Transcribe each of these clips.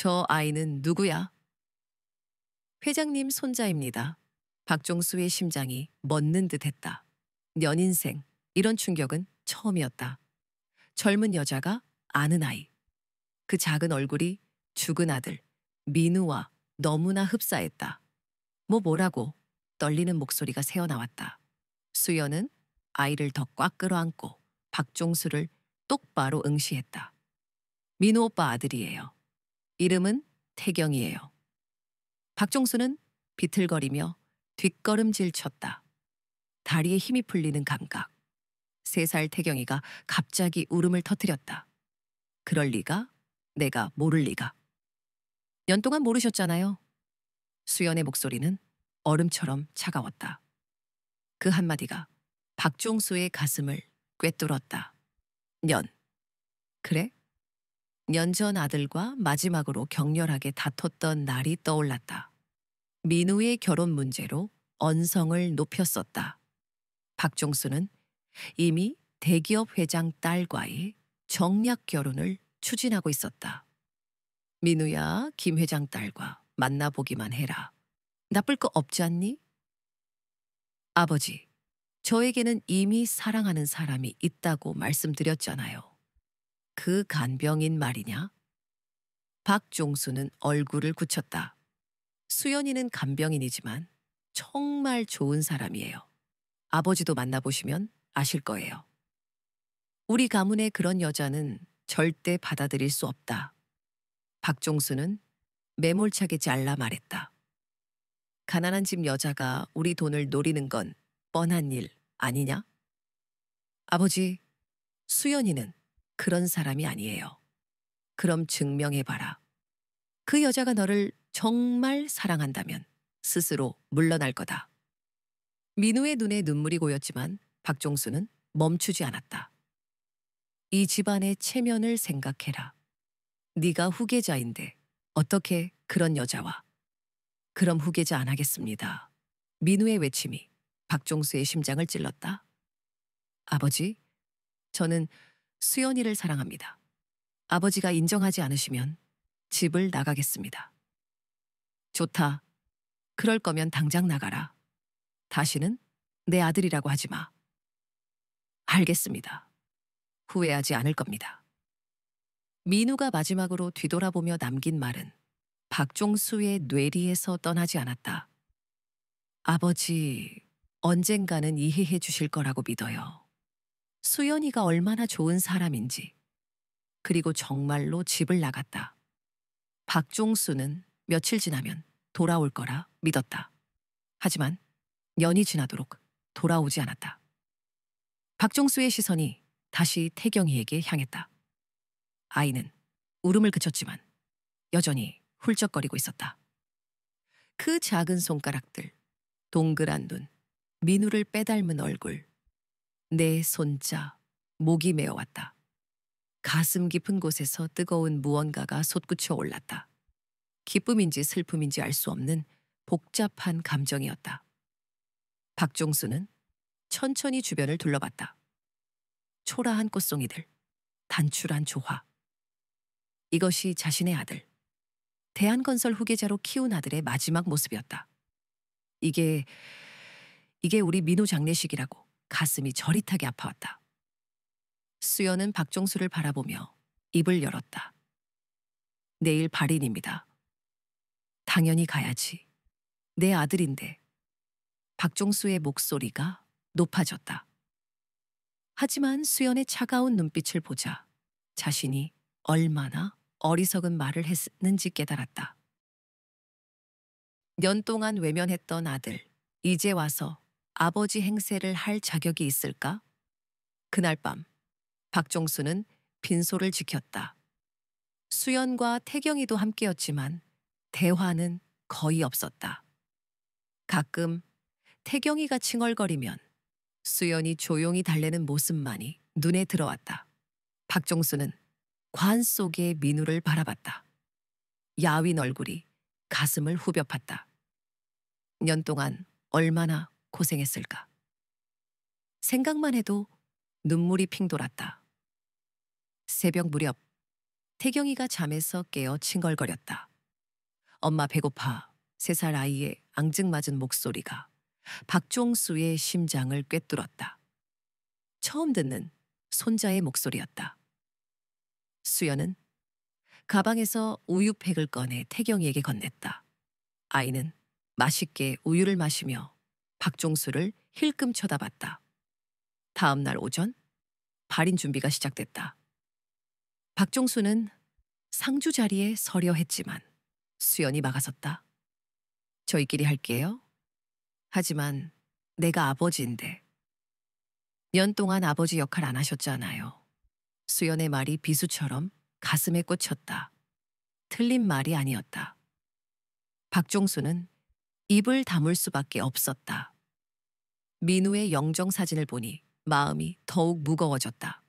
저 아이는 누구야? 회장님 손자입니다. 박종수의 심장이 멎는 듯했다. 연인생, 이런 충격은 처음이었다. 젊은 여자가 아는 아이. 그 작은 얼굴이 죽은 아들, 민우와 너무나 흡사했다. 뭐라고 떨리는 목소리가 새어나왔다. 수연은 아이를 더 꽉 끌어안고 박종수를 똑바로 응시했다. 민우 오빠 아들이에요. 이름은 태경이에요. 박종수는 비틀거리며 뒷걸음질 쳤다. 다리에 힘이 풀리는 감각. 3살 태경이가 갑자기 울음을 터뜨렸다. 그럴 리가? 내가 모를 리가. 년 동안 모르셨잖아요. 수연의 목소리는 얼음처럼 차가웠다. 그 한마디가 박종수의 가슴을 꿰뚫었다. 년. 그래? 년 전 아들과 마지막으로 격렬하게 다퉜던 날이 떠올랐다. 민우의 결혼 문제로 언성을 높였었다. 박종수는 이미 대기업 회장 딸과의 정략 결혼을 추진하고 있었다. 민우야, 김 회장 딸과 만나보기만 해라. 나쁠 거 없지 않니? 아버지, 저에게는 이미 사랑하는 사람이 있다고 말씀드렸잖아요. 그 간병인 말이냐? 박종수는 얼굴을 굳혔다. 수연이는 간병인이지만 정말 좋은 사람이에요. 아버지도 만나보시면 아실 거예요. 우리 가문에 그런 여자는 절대 받아들일 수 없다. 박종수는 매몰차게 잘라 말했다. 가난한 집 여자가 우리 돈을 노리는 건 뻔한 일 아니냐? 아버지, 수연이는 그런 사람이 아니에요. 그럼 증명해봐라. 그 여자가 너를 정말 사랑한다면 스스로 물러날 거다. 민우의 눈에 눈물이 고였지만 박종수는 멈추지 않았다. 이 집안의 체면을 생각해라. 네가 후계자인데 어떻게 그런 여자와. 그럼 후계자 안 하겠습니다. 민우의 외침이 박종수의 심장을 찔렀다. 아버지, 저는 수연이를 사랑합니다. 아버지가 인정하지 않으시면 집을 나가겠습니다. 좋다. 그럴 거면 당장 나가라. 다시는 내 아들이라고 하지 마. 알겠습니다. 후회하지 않을 겁니다. 민우가 마지막으로 뒤돌아보며 남긴 말은 박종수의 뇌리에서 떠나지 않았다. 아버지, 언젠가는 이해해 주실 거라고 믿어요. 수연이가 얼마나 좋은 사람인지. 그리고 정말로 집을 나갔다. 박종수는 며칠 지나면 돌아올 거라 믿었다. 하지만 년이 지나도록 돌아오지 않았다. 박종수의 시선이 다시 태경이에게 향했다. 아이는 울음을 그쳤지만 여전히 훌쩍거리고 있었다. 그 작은 손가락들, 동그란 눈, 민우를 빼닮은 얼굴, 내 손자, 목이 메어왔다. 가슴 깊은 곳에서 뜨거운 무언가가 솟구쳐 올랐다. 기쁨인지 슬픔인지 알 수 없는 복잡한 감정이었다. 박종수는 천천히 주변을 둘러봤다. 초라한 꽃송이들, 단출한 조화. 이것이 자신의 아들, 대한건설 후계자로 키운 아들의 마지막 모습이었다. 이게 우리 민우 장례식이라고 가슴이 저릿하게 아파왔다. 수연은 박종수를 바라보며 입을 열었다. 내일 발인입니다. 당연히 가야지. 내 아들인데. 박종수의 목소리가 높아졌다. 하지만 수연의 차가운 눈빛을 보자 자신이 얼마나 어리석은 말을 했는지 깨달았다. 년 동안 외면했던 아들, 이제 와서 아버지 행세를 할 자격이 있을까? 그날 밤 박종수는 빈소를 지켰다. 수연과 태경이도 함께였지만 대화는 거의 없었다. 가끔 태경이가 칭얼거리면 수연이 조용히 달래는 모습만이 눈에 들어왔다. 박종수는 관 속의 민우를 바라봤다. 야윈 얼굴이 가슴을 후벼 팠다. 년 동안 얼마나 고생했을까. 생각만 해도 눈물이 핑 돌았다. 새벽 무렵 태경이가 잠에서 깨어 칭얼거렸다. 엄마 배고파. 3살 아이의 앙증맞은 목소리가 박종수의 심장을 꿰뚫었다. 처음 듣는 손자의 목소리였다. 수연은 가방에서 우유팩을 꺼내 태경이에게 건넸다. 아이는 맛있게 우유를 마시며 박종수를 힐끔 쳐다봤다. 다음 날 오전 발인 준비가 시작됐다. 박종수는 상주 자리에 서려 했지만 수연이 막아섰다. 저희끼리 할게요. 하지만 내가 아버지인데. 년 동안 아버지 역할 안 하셨잖아요. 수연의 말이 비수처럼 가슴에 꽂혔다. 틀린 말이 아니었다. 박종수는 입을 다물 수밖에 없었다. 민우의 영정 사진을 보니 마음이 더욱 무거워졌다.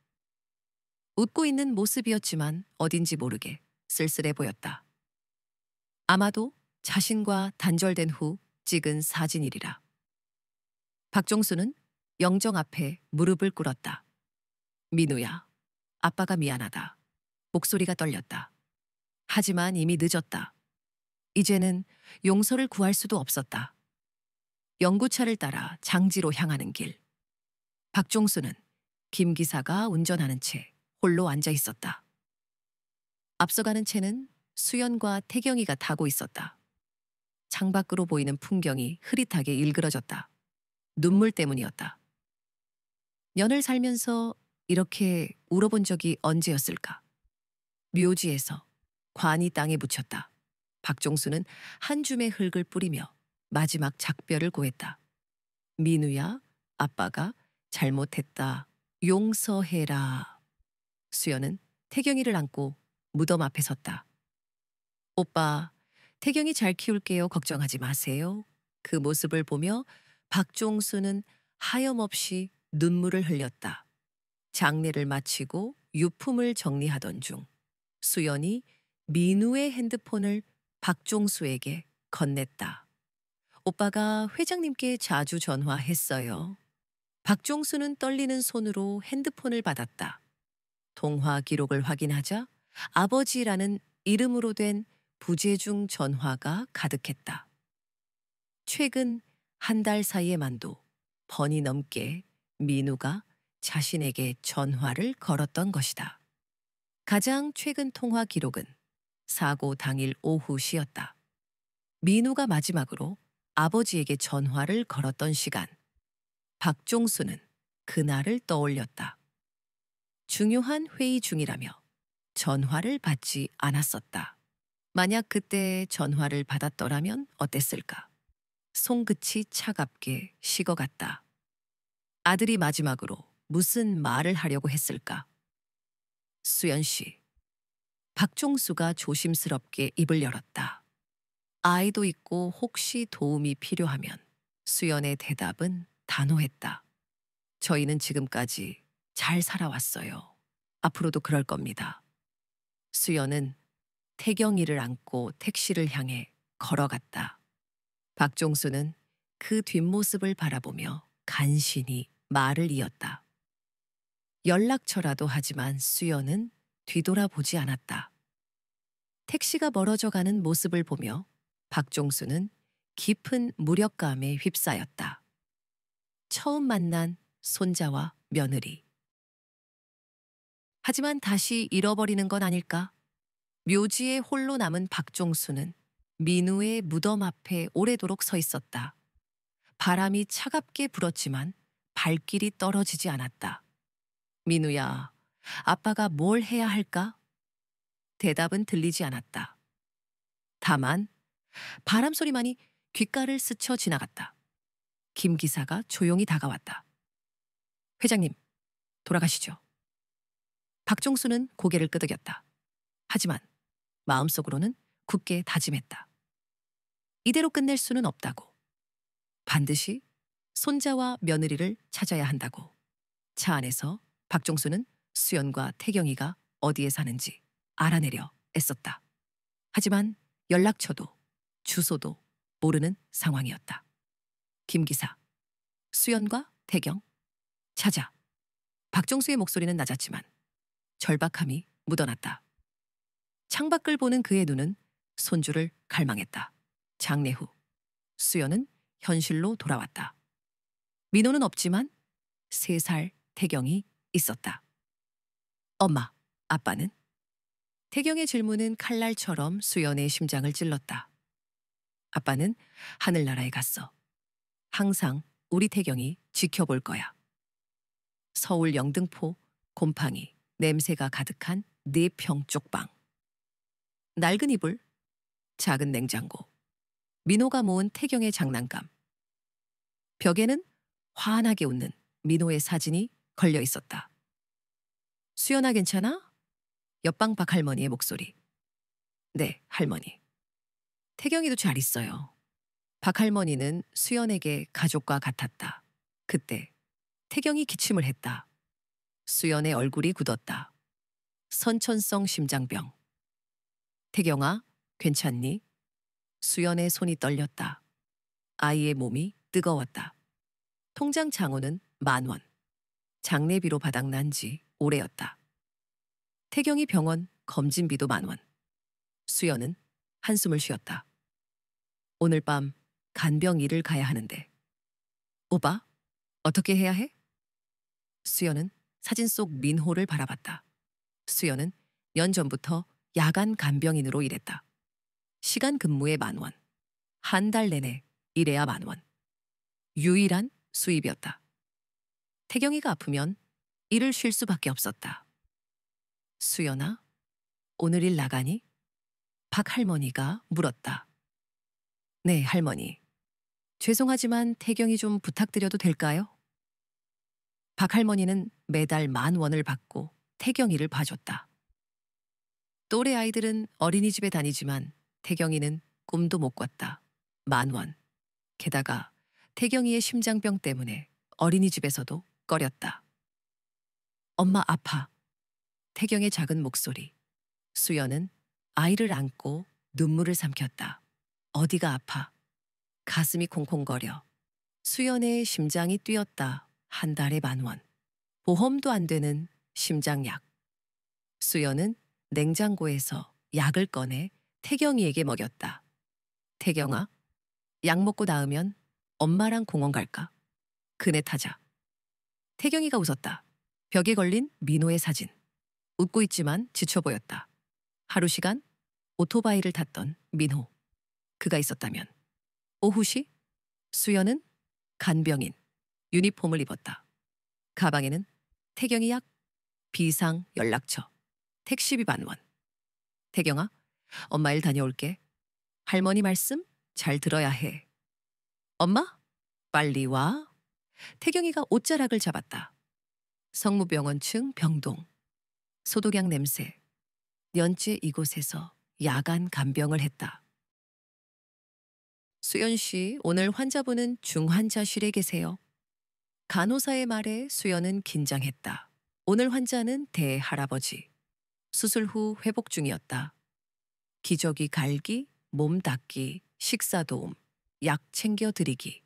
웃고 있는 모습이었지만 어딘지 모르게 쓸쓸해 보였다. 아마도 자신과 단절된 후 찍은 사진이리라. 박종수는 영정 앞에 무릎을 꿇었다. 민우야, 아빠가 미안하다. 목소리가 떨렸다. 하지만 이미 늦었다. 이제는 용서를 구할 수도 없었다. 영구차를 따라 장지로 향하는 길. 박종수는 김 기사가 운전하는 채 홀로 앉아 있었다. 앞서가는 채는 수연과 태경이가 타고 있었다. 창밖으로 보이는 풍경이 흐릿하게 일그러졌다. 눈물 때문이었다. 년을 살면서 이렇게 울어본 적이 언제였을까? 묘지에서 관이 땅에 묻혔다. 박종수는 한 줌의 흙을 뿌리며 마지막 작별을 고했다. 민우야, 아빠가 잘못했다. 용서해라. 수연은 태경이를 안고 무덤 앞에 섰다. 오빠, 태경이 잘 키울게요. 걱정하지 마세요. 그 모습을 보며 박종수는 하염없이 눈물을 흘렸다. 장례를 마치고 유품을 정리하던 중 수연이 민우의 핸드폰을 박종수에게 건넸다. 오빠가 회장님께 자주 전화했어요. 박종수는 떨리는 손으로 핸드폰을 받았다. 통화 기록을 확인하자 아버지라는 이름으로 된 부재중 전화가 가득했다. 최근 한 달 사이에만도 번이 넘게 민우가 자신에게 전화를 걸었던 것이다. 가장 최근 통화 기록은 사고 당일 오후 시였다. 민우가 마지막으로 아버지에게 전화를 걸었던 시간. 박종수는 그날을 떠올렸다. 중요한 회의 중이라며 전화를 받지 않았었다. 만약 그때 전화를 받았더라면 어땠을까? 손끝이 차갑게 식어갔다. 아들이 마지막으로 무슨 말을 하려고 했을까? 수연 씨. 박종수가 조심스럽게 입을 열었다. 아이도 있고 혹시 도움이 필요하면. 수연의 대답은 단호했다. 저희는 지금까지 잘 살아왔어요. 앞으로도 그럴 겁니다. 수연은 태경이를 안고 택시를 향해 걸어갔다. 박종수는 그 뒷모습을 바라보며 간신히 말을 이었다. 연락처라도 하지만 수연은 뒤돌아보지 않았다. 택시가 멀어져 가는 모습을 보며 박종수는 깊은 무력감에 휩싸였다. 처음 만난 손자와 며느리. 하지만 다시 잃어버리는 건 아닐까? 묘지에 홀로 남은 박종수는 민우의 무덤 앞에 오래도록 서 있었다. 바람이 차갑게 불었지만 발길이 떨어지지 않았다. 민우야, 아빠가 뭘 해야 할까? 대답은 들리지 않았다. 다만 바람 소리만이 귓가를 스쳐 지나갔다. 김 기사가 조용히 다가왔다. 회장님, 돌아가시죠. 박종수는 고개를 끄덕였다. 하지만 마음속으로는 굳게 다짐했다. 이대로 끝낼 수는 없다고. 반드시 손자와 며느리를 찾아야 한다고. 차 안에서 박종수는 수연과 태경이가 어디에 사는지 알아내려 애썼다. 하지만 연락처도 주소도 모르는 상황이었다. 김 기사, 수연과 태경, 찾아. 박종수의 목소리는 낮았지만 절박함이 묻어났다. 창밖을 보는 그의 눈은 손주를 갈망했다. 장례 후 수연은 현실로 돌아왔다. 민호는 없지만 3살 태경이 있었다. 엄마, 아빠는? 태경의 질문은 칼날처럼 수연의 심장을 찔렀다. 아빠는 하늘나라에 갔어. 항상 우리 태경이 지켜볼 거야. 서울 영등포, 곰팡이, 냄새가 가득한 4평 쪽방. 낡은 이불, 작은 냉장고, 민호가 모은 태경의 장난감. 벽에는 환하게 웃는 민호의 사진이 걸려 있었다. 수연아 괜찮아? 옆방 박 할머니의 목소리. 네, 할머니. 태경이도 잘 있어요. 박 할머니는 수연에게 가족과 같았다. 그때 태경이 기침을 했다. 수연의 얼굴이 굳었다. 선천성 심장병. 태경아, 괜찮니? 수연의 손이 떨렸다. 아이의 몸이 뜨거웠다. 통장 잔고는 10,000원. 장례비로 바닥난 지 오래였다. 태경이 병원 검진비도 10,000원. 수연은 한숨을 쉬었다. 오늘 밤 간병 일을 가야 하는데. 오빠, 어떻게 해야 해? 수연은 사진 속 민호를 바라봤다. 수연은 년 전부터 야간 간병인으로 일했다. 시간 근무에 10,000원. 한 달 내내 일해야 10,000원. 유일한 수입이었다. 태경이가 아프면 일을 쉴 수밖에 없었다. 수연아, 오늘 일 나가니? 박 할머니가 물었다. 네, 할머니. 죄송하지만 태경이 좀 부탁드려도 될까요? 박 할머니는 매달 10,000원을 받고 태경이를 봐줬다. 또래 아이들은 어린이집에 다니지만 태경이는 꿈도 못 꿨다. 10,000원. 게다가 태경이의 심장병 때문에 어린이집에서도 꺼렸다. 엄마 아파. 태경의 작은 목소리. 수연은 아이를 안고 눈물을 삼켰다. 어디가 아파? 가슴이 콩콩거려. 수연의 심장이 뛰었다. 한 달에 10,000원. 보험도 안 되는 심장약. 수연은 냉장고에서 약을 꺼내 태경이에게 먹였다. 태경아, 약 먹고 나으면 엄마랑 공원 갈까? 그네 타자. 태경이가 웃었다. 벽에 걸린 민호의 사진. 웃고 있지만 지쳐 보였다. 하루 시간 오토바이를 탔던 민호. 그가 있었다면. 오후 시 수연은 간병인 유니폼을 입었다. 가방에는 태경이 약, 비상 연락처, 택시비 10,000원. 태경아, 엄마 일 다녀올게. 할머니 말씀 잘 들어야 해. 엄마? 빨리 와. 태경이가 옷자락을 잡았다. 성무병원 층 병동. 소독약 냄새. 년째 이곳에서 야간 간병을 했다. 수연 씨, 오늘 환자분은 중환자실에 계세요. 간호사의 말에 수연은 긴장했다. 오늘 환자는 대할아버지. 수술 후 회복 중이었다. 기저귀 갈기, 몸 닦기, 식사 도움, 약 챙겨 드리기.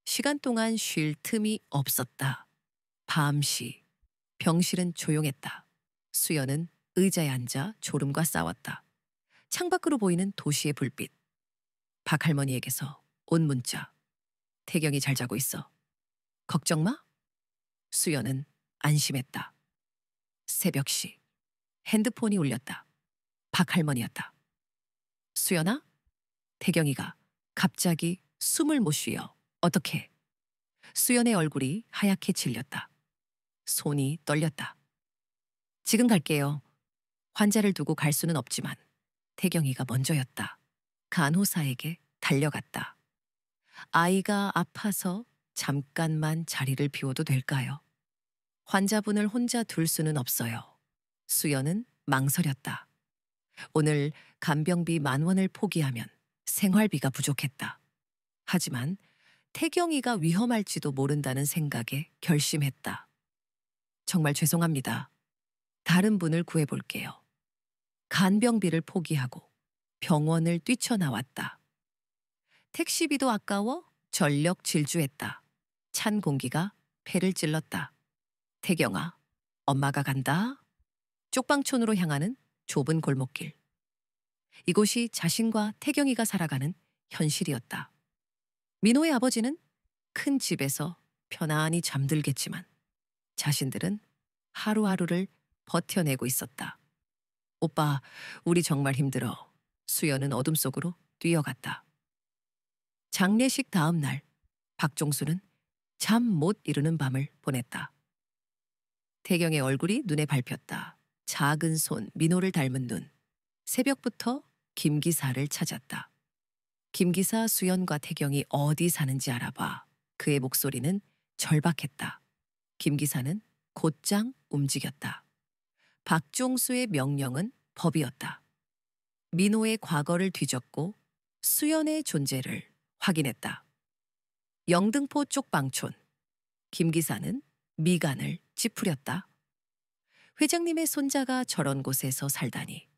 시간 동안 쉴 틈이 없었다. 밤시 병실은 조용했다. 수연은 의자에 앉아 졸음과 싸웠다. 창밖으로 보이는 도시의 불빛. 박 할머니에게서 온 문자. 태경이 잘 자고 있어. 걱정 마. 수연은 안심했다. 새벽시 핸드폰이 울렸다. 박 할머니였다. 수연아? 태경이가 갑자기 숨을 못 쉬어. 어떻게? 수연의 얼굴이 하얗게 질렸다. 손이 떨렸다. 지금 갈게요. 환자를 두고 갈 수는 없지만 태경이가 먼저였다. 간호사에게 달려갔다. 아이가 아파서 잠깐만 자리를 비워도 될까요? 환자분을 혼자 둘 수는 없어요. 수연은 망설였다. 오늘 간병비 10,000원을 포기하면 생활비가 부족했다. 하지만 태경이가 위험할지도 모른다는 생각에 결심했다. 정말 죄송합니다. 다른 분을 구해볼게요. 간병비를 포기하고 병원을 뛰쳐나왔다. 택시비도 아까워 전력 질주했다. 찬 공기가 폐를 찔렀다. 태경아, 엄마가 간다. 쪽방촌으로 향하는 좁은 골목길. 이곳이 자신과 태경이가 살아가는 현실이었다. 민호의 아버지는 큰 집에서 편안히 잠들겠지만 자신들은 하루하루를 버텨내고 있었다. 오빠, 우리 정말 힘들어. 수연은 어둠 속으로 뛰어갔다. 장례식 다음 날, 박종수는 잠 못 이루는 밤을 보냈다. 태경의 얼굴이 눈에 밟혔다. 작은 손, 민호를 닮은 눈. 새벽부터 김 기사를 찾았다. 김 기사 수연과 태경이 어디 사는지 알아봐. 그의 목소리는 절박했다. 김 기사는 곧장 움직였다. 박종수의 명령은 법이었다. 민호의 과거를 뒤졌고 수연의 존재를 확인했다. 영등포 쪽방촌. 김 기사는 미간을 찌푸렸다. 회장님의 손자가 저런 곳에서 살다니.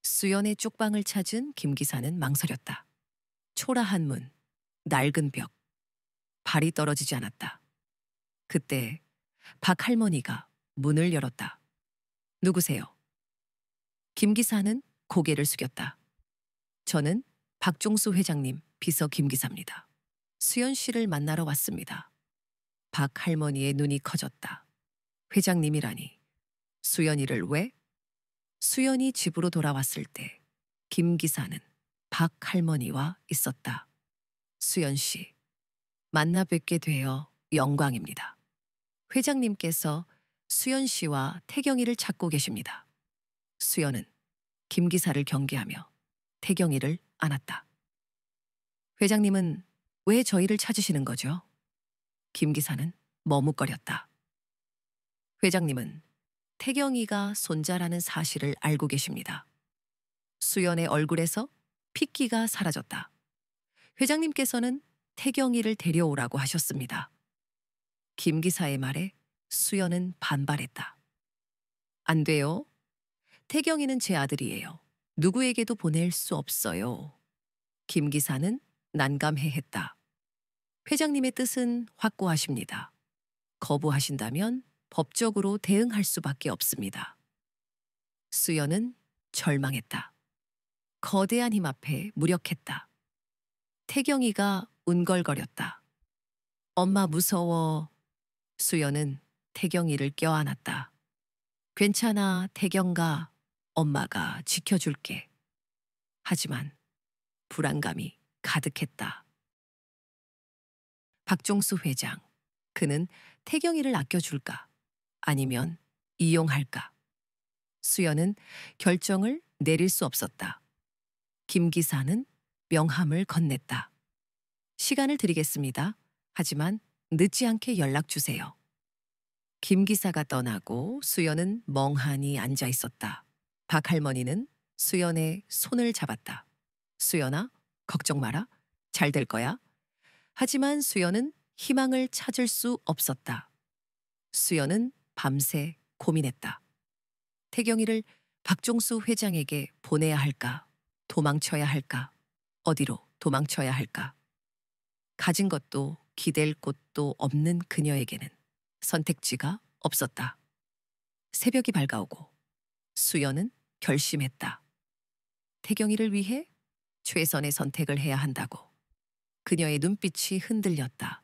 수연의 쪽방을 찾은 김 기사는 망설였다. 초라한 문, 낡은 벽, 발이 떨어지지 않았다. 그때 박 할머니가 문을 열었다. 누구세요? 김 기사는 고개를 숙였다. 저는 박종수 회장님 비서 김 기사입니다. 수연 씨를 만나러 왔습니다. 박 할머니의 눈이 커졌다. 회장님이라니. 수연이를 왜? 수연이 집으로 돌아왔을 때 김 기사는 박 할머니와 있었다. 수연 씨, 만나 뵙게 되어 영광입니다. 회장님께서 수연 씨와 태경이를 찾고 계십니다. 수연은 김 기사를 경계하며 태경이를 안았다. 회장님은 왜 저희를 찾으시는 거죠? 김 기사는 머뭇거렸다. 회장님은 태경이가 손자라는 사실을 알고 계십니다. 수연의 얼굴에서 핏기가 사라졌다. 회장님께서는 태경이를 데려오라고 하셨습니다. 김 기사의 말에 수연은 반발했다. 안 돼요. 태경이는 제 아들이에요. 누구에게도 보낼 수 없어요. 김 기사는 난감해했다. 회장님의 뜻은 확고하십니다. 거부하신다면 법적으로 대응할 수밖에 없습니다. 수연은 절망했다. 거대한 힘 앞에 무력했다. 태경이가 운걸거렸다. 엄마 무서워. 수연은 태경이를 껴안았다. 괜찮아, 태경가. 엄마가 지켜줄게. 하지만 불안감이 가득했다. 박종수 회장. 그는 태경이를 아껴줄까? 아니면 이용할까? 수연은 결정을 내릴 수 없었다. 김 기사는 명함을 건넸다. 시간을 드리겠습니다. 하지만 늦지 않게 연락 주세요. 김 기사가 떠나고 수연은 멍하니 앉아 있었다. 박 할머니는 수연의 손을 잡았다. 수연아, 걱정 마라. 잘 될 거야. 하지만 수연은 희망을 찾을 수 없었다. 수연은 밤새 고민했다. 태경이를 박종수 회장에게 보내야 할까? 도망쳐야 할까? 어디로 도망쳐야 할까? 가진 것도 기댈 곳도 없는 그녀에게는 선택지가 없었다. 새벽이 밝아오고 수연은 결심했다. 태경이를 위해 최선의 선택을 해야 한다고. 그녀의 눈빛이 흔들렸다.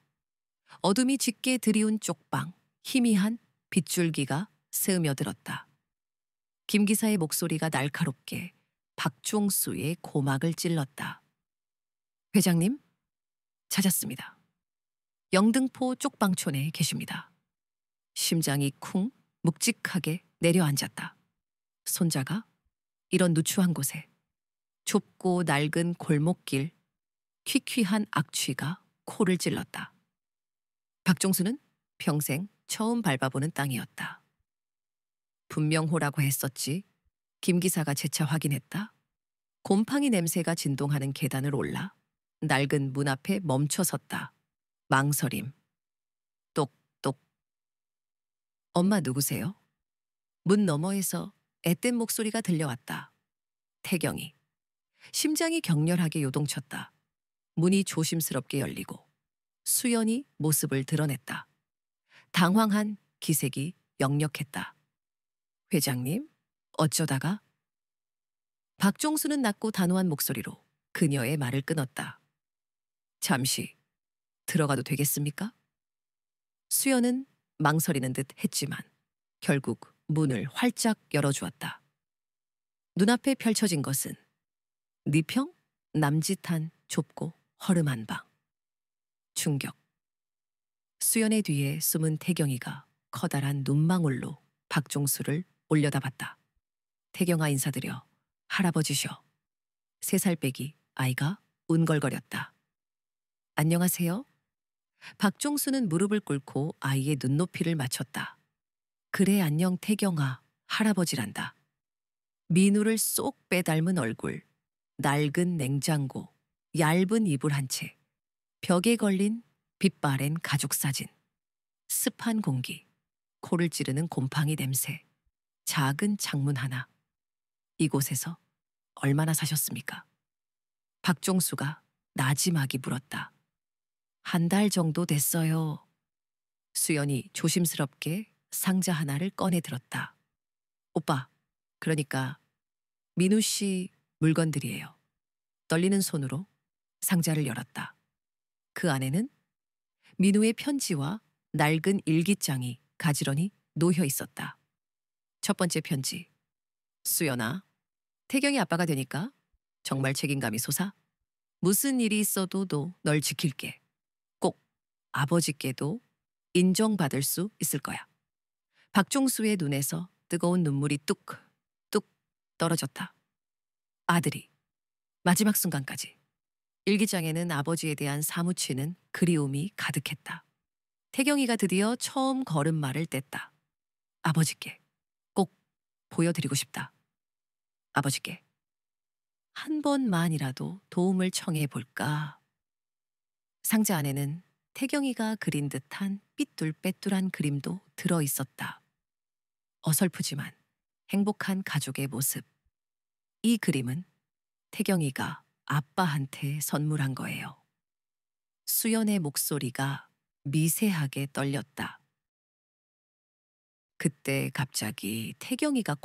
어둠이 짙게 드리운 쪽방, 희미한 빗줄기가 스며들었다. 김 기사의 목소리가 날카롭게 박종수의 고막을 찔렀다. 회장님, 찾았습니다. 영등포 쪽방촌에 계십니다. 심장이 쿵 묵직하게 내려앉았다. 손자가 이런 누추한 곳에 좁고 낡은 골목길, 퀴퀴한 악취가 코를 찔렀다. 박종수는 평생 처음 밟아보는 땅이었다. 분명호라고 했었지. 김 기사가 재차 확인했다. 곰팡이 냄새가 진동하는 계단을 올라 낡은 문 앞에 멈춰 섰다. 망설임. 똑똑. 엄마 누구세요? 문 너머에서 앳된 목소리가 들려왔다. 태경이. 심장이 격렬하게 요동쳤다. 문이 조심스럽게 열리고 수연이 모습을 드러냈다. 당황한 기색이 역력했다. 회장님, 어쩌다가? 박종수는 낮고 단호한 목소리로 그녀의 말을 끊었다. 잠시 들어가도 되겠습니까? 수연은 망설이는 듯 했지만 결국 문을 활짝 열어주었다. 눈앞에 펼쳐진 것은 니평 남짓한 좁고 허름한 방. 충격. 수연의 뒤에 숨은 태경이가 커다란 눈망울로 박종수를 올려다봤다. 태경아 인사드려. 할아버지셔. 3살 빼기 아이가 운걸거렸다. 안녕하세요. 박종수는 무릎을 꿇고 아이의 눈높이를 맞췄다. 그래 안녕 태경아. 할아버지란다. 민우를 쏙 빼닮은 얼굴, 낡은 냉장고, 얇은 이불 한 채, 벽에 걸린 빛바랜 가족 사진, 습한 공기, 코를 찌르는 곰팡이 냄새, 작은 창문 하나. 이곳에서 얼마나 사셨습니까? 박종수가 나지막이 물었다. 1달 정도 됐어요. 수연이 조심스럽게 상자 하나를 꺼내 들었다. 오빠, 그러니까 민우 씨 물건들이에요. 떨리는 손으로 상자를 열었다. 그 안에는 민우의 편지와 낡은 일기장이 가지런히 놓여 있었다. 첫 번째 편지. 수연아, 태경이 아빠가 되니까 정말 책임감이 솟아. 무슨 일이 있어도 널 지킬게. 꼭 아버지께도 인정받을 수 있을 거야. 박종수의 눈에서 뜨거운 눈물이 뚝뚝 떨어졌다. 아들이 마지막 순간까지 일기장에는 아버지에 대한 사무치는 그리움이 가득했다. 태경이가 드디어 처음 걸음마를 뗐다. 아버지께 꼭 보여드리고 싶다. 아버지께 한 번만이라도 도움을 청해 볼까. 상자 안에는 태경이가 그린 듯한 삐뚤빼뚤한 그림도 들어 있었다. 어설프지만 행복한 가족의 모습. 이 그림은 태경이가 아빠한테 선물한 거예요. 수연의 목소리가 미세하게 떨렸다. 그때 갑자기 태경이가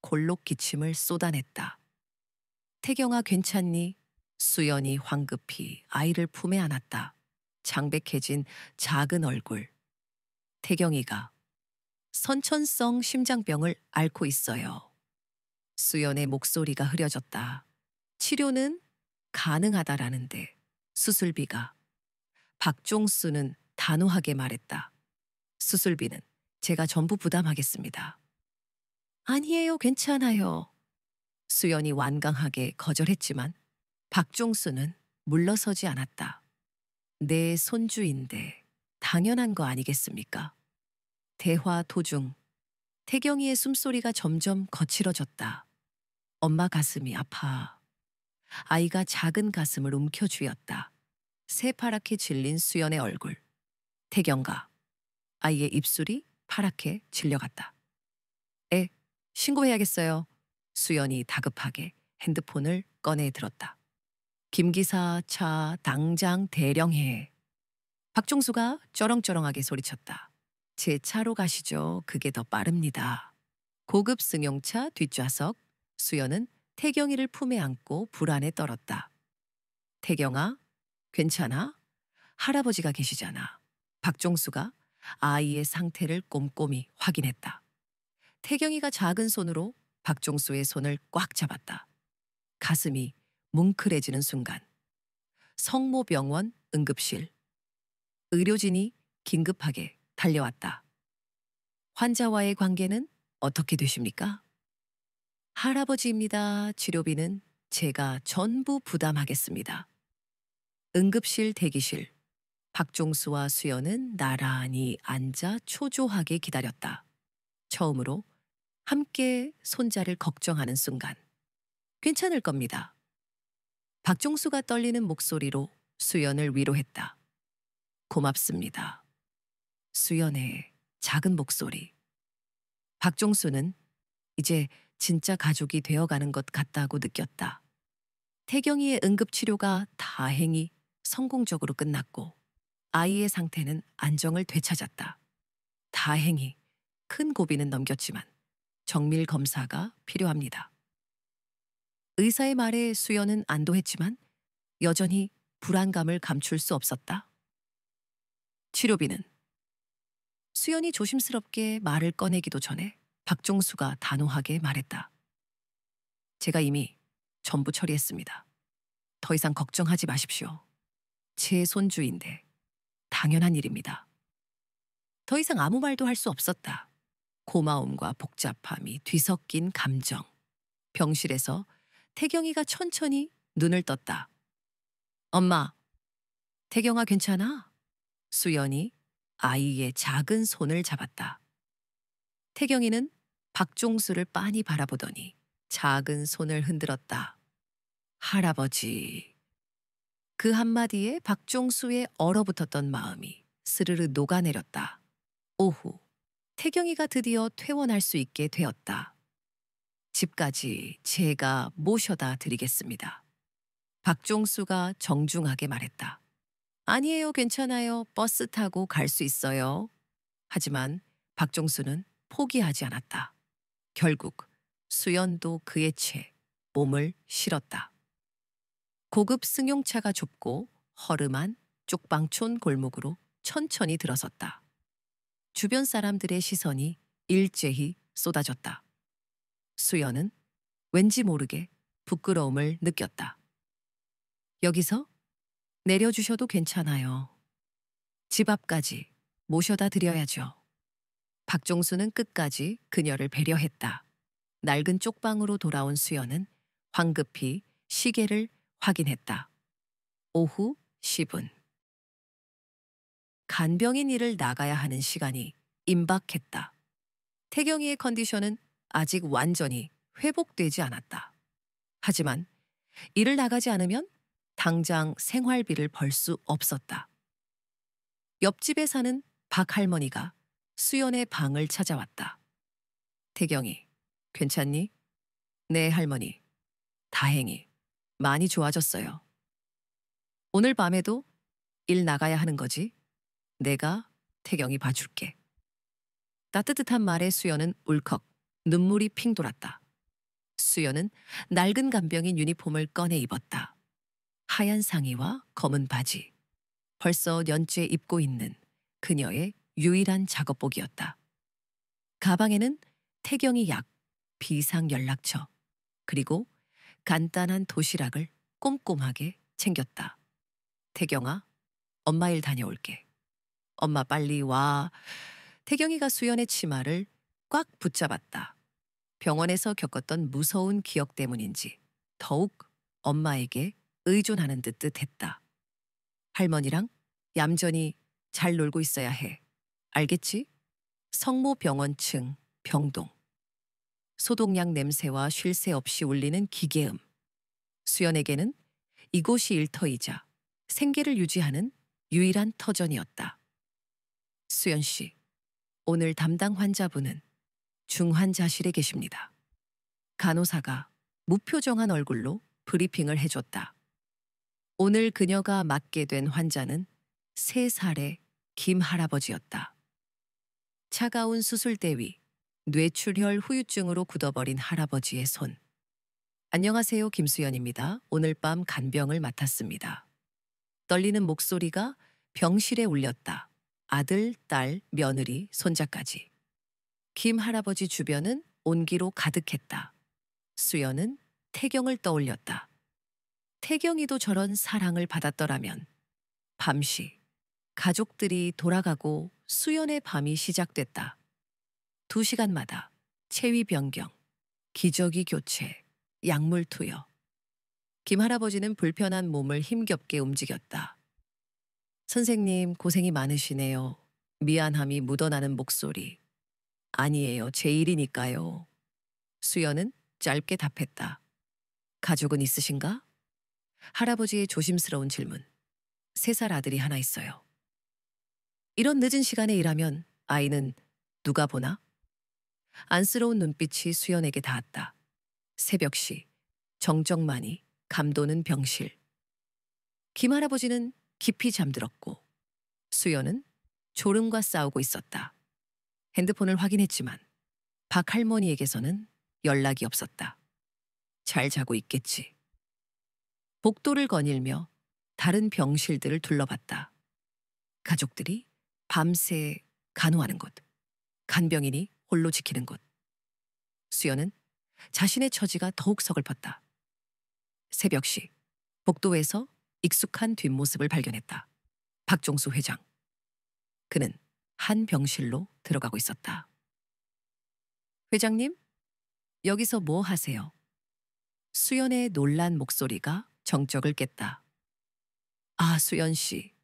콜록 기침을 쏟아냈다. 태경아 괜찮니? 수연이 황급히 아이를 품에 안았다. 창백해진 작은 얼굴. 태경이가 선천성 심장병을 앓고 있어요. 수연의 목소리가 흐려졌다. 치료는 가능하다라는데 수술비가. 박종수는 단호하게 말했다. 수술비는 제가 전부 부담하겠습니다. 아니에요, 괜찮아요. 수연이 완강하게 거절했지만 박종수는 물러서지 않았다. 내 손주인데 당연한 거 아니겠습니까? 대화 도중 태경이의 숨소리가 점점 거칠어졌다. 엄마 가슴이 아파. 아이가 작은 가슴을 움켜쥐었다. 새파랗게 질린 수연의 얼굴. 태경과 아이의 입술이 파랗게 질려갔다. 신고해야겠어요. 수연이 다급하게 핸드폰을 꺼내 들었다. 김기사 차 당장 대령해. 박종수가 쩌렁쩌렁하게 소리쳤다. 제 차로 가시죠. 그게 더 빠릅니다. 고급 승용차 뒷좌석. 수연은 태경이를 품에 안고 불안에 떨었다. 태경아, 괜찮아? 할아버지가 계시잖아. 박종수가 아이의 상태를 꼼꼼히 확인했다. 태경이가 작은 손으로 박종수의 손을 꽉 잡았다. 가슴이 뭉클해지는 순간 성모병원 응급실. 의료진이 긴급하게 달려왔다. 환자와의 관계는 어떻게 되십니까? 할아버지입니다. 치료비는 제가 전부 부담하겠습니다. 응급실 대기실. 박종수와 수연은 나란히 앉아 초조하게 기다렸다. 처음으로 함께 손자를 걱정하는 순간. 괜찮을 겁니다. 박종수가 떨리는 목소리로 수연을 위로했다. 고맙습니다. 수연의 작은 목소리. 박종수는 이제 진짜 가족이 되어가는 것 같다고 느꼈다. 태경이의 응급치료가 다행히 성공적으로 끝났고 아이의 상태는 안정을 되찾았다. 다행히 큰 고비는 넘겼지만 정밀 검사가 필요합니다. 의사의 말에 수연은 안도했지만 여전히 불안감을 감출 수 없었다. 치료비는 수연이 조심스럽게 말을 꺼내기도 전에 박종수가 단호하게 말했다. 제가 이미 전부 처리했습니다. 더 이상 걱정하지 마십시오. 제 손주인데 당연한 일입니다. 더 이상 아무 말도 할 수 없었다. 고마움과 복잡함이 뒤섞인 감정. 병실에서 태경이가 천천히 눈을 떴다. 엄마, 태경아 괜찮아? 수연이 아이의 작은 손을 잡았다. 태경이는 박종수를 빤히 바라보더니 작은 손을 흔들었다. 할아버지. 그 한마디에 박종수의 얼어붙었던 마음이 스르르 녹아내렸다. 오후, 태경이가 드디어 퇴원할 수 있게 되었다. 집까지 제가 모셔다 드리겠습니다. 박종수가 정중하게 말했다. 아니에요, 괜찮아요. 버스 타고 갈 수 있어요. 하지만 박종수는 포기하지 않았다. 결국 수연도 그의 채 몸을 실었다. 고급 승용차가 좁고 허름한 쪽방촌 골목으로 천천히 들어섰다. 주변 사람들의 시선이 일제히 쏟아졌다. 수연은 왠지 모르게 부끄러움을 느꼈다. 여기서 내려주셔도 괜찮아요. 집 앞까지 모셔다 드려야죠. 박종수는 끝까지 그녀를 배려했다. 낡은 쪽방으로 돌아온 수연은 황급히 시계를 확인했다. 오후 10분. 간병인 일을 나가야 하는 시간이 임박했다. 태경이의 컨디션은 아직 완전히 회복되지 않았다. 하지만 일을 나가지 않으면 당장 생활비를 벌 수 없었다. 옆집에 사는 박 할머니가 수연의 방을 찾아왔다. 태경이, 괜찮니? 네, 할머니. 다행히 많이 좋아졌어요. 오늘 밤에도 일 나가야 하는 거지? 내가 태경이 봐줄게. 따뜻한 말에 수연은 울컥 눈물이 핑 돌았다. 수연은 낡은 간병인 유니폼을 꺼내 입었다. 하얀 상의와 검은 바지. 벌써 년째 입고 있는 그녀의 유일한 작업복이었다. 가방에는 태경이 약, 비상 연락처, 그리고 간단한 도시락을 꼼꼼하게 챙겼다. 태경아, 엄마 일 다녀올게. 엄마 빨리 와. 태경이가 수연의 치마를 꽉 붙잡았다. 병원에서 겪었던 무서운 기억 때문인지 더욱 엄마에게 의존하는 듯 했다. 할머니랑 얌전히 잘 놀고 있어야 해. 알겠지? 성모병원 층 병동. 소독약 냄새와 쉴 새 없이 울리는 기계음. 수연에게는 이곳이 일터이자 생계를 유지하는 유일한 터전이었다. 수연 씨, 오늘 담당 환자분은 중환자실에 계십니다. 간호사가 무표정한 얼굴로 브리핑을 해줬다. 오늘 그녀가 맡게 된 환자는 3살의 김 할아버지였다. 차가운 수술대 위 뇌출혈 후유증으로 굳어버린 할아버지의 손. 안녕하세요, 김수연입니다. 오늘 밤 간병을 맡았습니다. 떨리는 목소리가 병실에 울렸다. 아들, 딸, 며느리, 손자까지. 김 할아버지 주변은 온기로 가득했다. 수연은 태경을 떠올렸다. 태경이도 저런 사랑을 받았더라면. 밤시 가족들이 돌아가고 수연의 밤이 시작됐다. 2시간마다 체위 변경, 기저귀 교체, 약물 투여. 김 할아버지는 불편한 몸을 힘겹게 움직였다. 선생님, 고생이 많으시네요. 미안함이 묻어나는 목소리. 아니에요, 제 일이니까요. 수연은 짧게 답했다. 가족은 있으신가? 할아버지의 조심스러운 질문. 3살 아들이 하나 있어요. 이런 늦은 시간에 일하면 아이는 누가 보나? 안쓰러운 눈빛이 수연에게 닿았다. 새벽시 정적만이 감도는 병실. 김 할아버지는 깊이 잠들었고 수연은 졸음과 싸우고 있었다. 핸드폰을 확인했지만 박 할머니에게서는 연락이 없었다. 잘 자고 있겠지. 복도를 거닐며 다른 병실들을 둘러봤다. 가족들이 밤새 간호하는 곳, 간병인이 홀로 지키는 곳. 수연은 자신의 처지가 더욱 서글펐다. 새벽시 복도에서 익숙한 뒷모습을 발견했다. 박종수 회장. 그는 한 병실로 들어가고 있었다. 회장님, 여기서 뭐 하세요? 수연의 놀란 목소리가 정적을 깼다. 아, 수연 씨.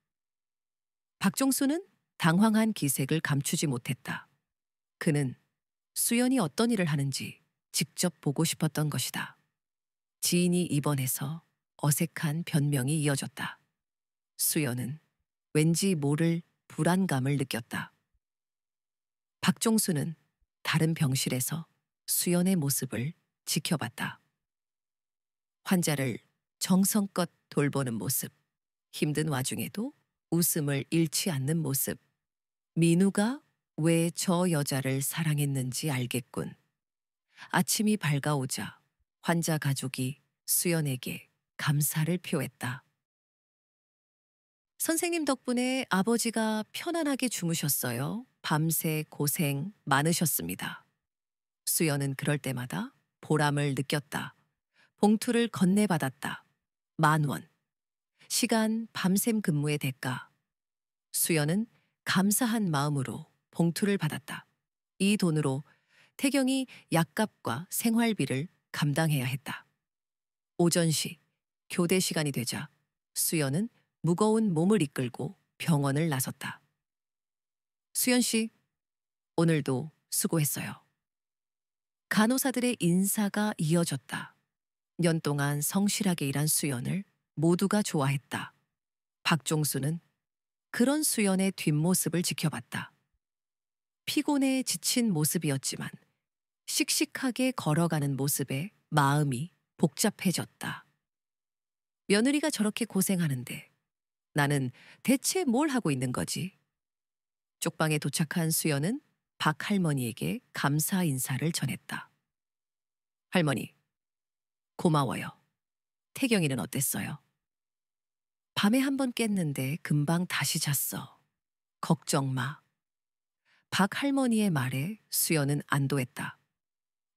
박종수는 당황한 기색을 감추지 못했다. 그는 수연이 어떤 일을 하는지 직접 보고 싶었던 것이다. 지인이 입원해서 어색한 변명이 이어졌다. 수연은 왠지 모를 불안감을 느꼈다. 박종수는 다른 병실에서 수연의 모습을 지켜봤다. 환자를 정성껏 돌보는 모습, 힘든 와중에도 웃음을 잃지 않는 모습. 민우가 왜 저 여자를 사랑했는지 알겠군. 아침이 밝아오자 환자 가족이 수연에게 감사를 표했다. 선생님 덕분에 아버지가 편안하게 주무셨어요. 밤새 고생 많으셨습니다. 수연은 그럴 때마다 보람을 느꼈다. 봉투를 건네받았다. 10,000원. 시간 밤샘 근무의 대가. 수연은 감사한 마음으로 봉투를 받았다. 이 돈으로 태경이 약값과 생활비를 감당해야 했다. 오전시 교대 시간이 되자 수연은 무거운 몸을 이끌고 병원을 나섰다. 수연 씨, 오늘도 수고했어요. 간호사들의 인사가 이어졌다. 년 동안 성실하게 일한 수연을 모두가 좋아했다. 박종수는 그런 수연의 뒷모습을 지켜봤다. 피곤해 지친 모습이었지만 씩씩하게 걸어가는 모습에 마음이 복잡해졌다. 며느리가 저렇게 고생하는데 나는 대체 뭘 하고 있는 거지? 쪽방에 도착한 수연은 박 할머니에게 감사 인사를 전했다. 할머니, 고마워요. 태경이는 어땠어요? 밤에 한 번 깼는데 금방 다시 잤어. 걱정 마. 박 할머니의 말에 수연은 안도했다.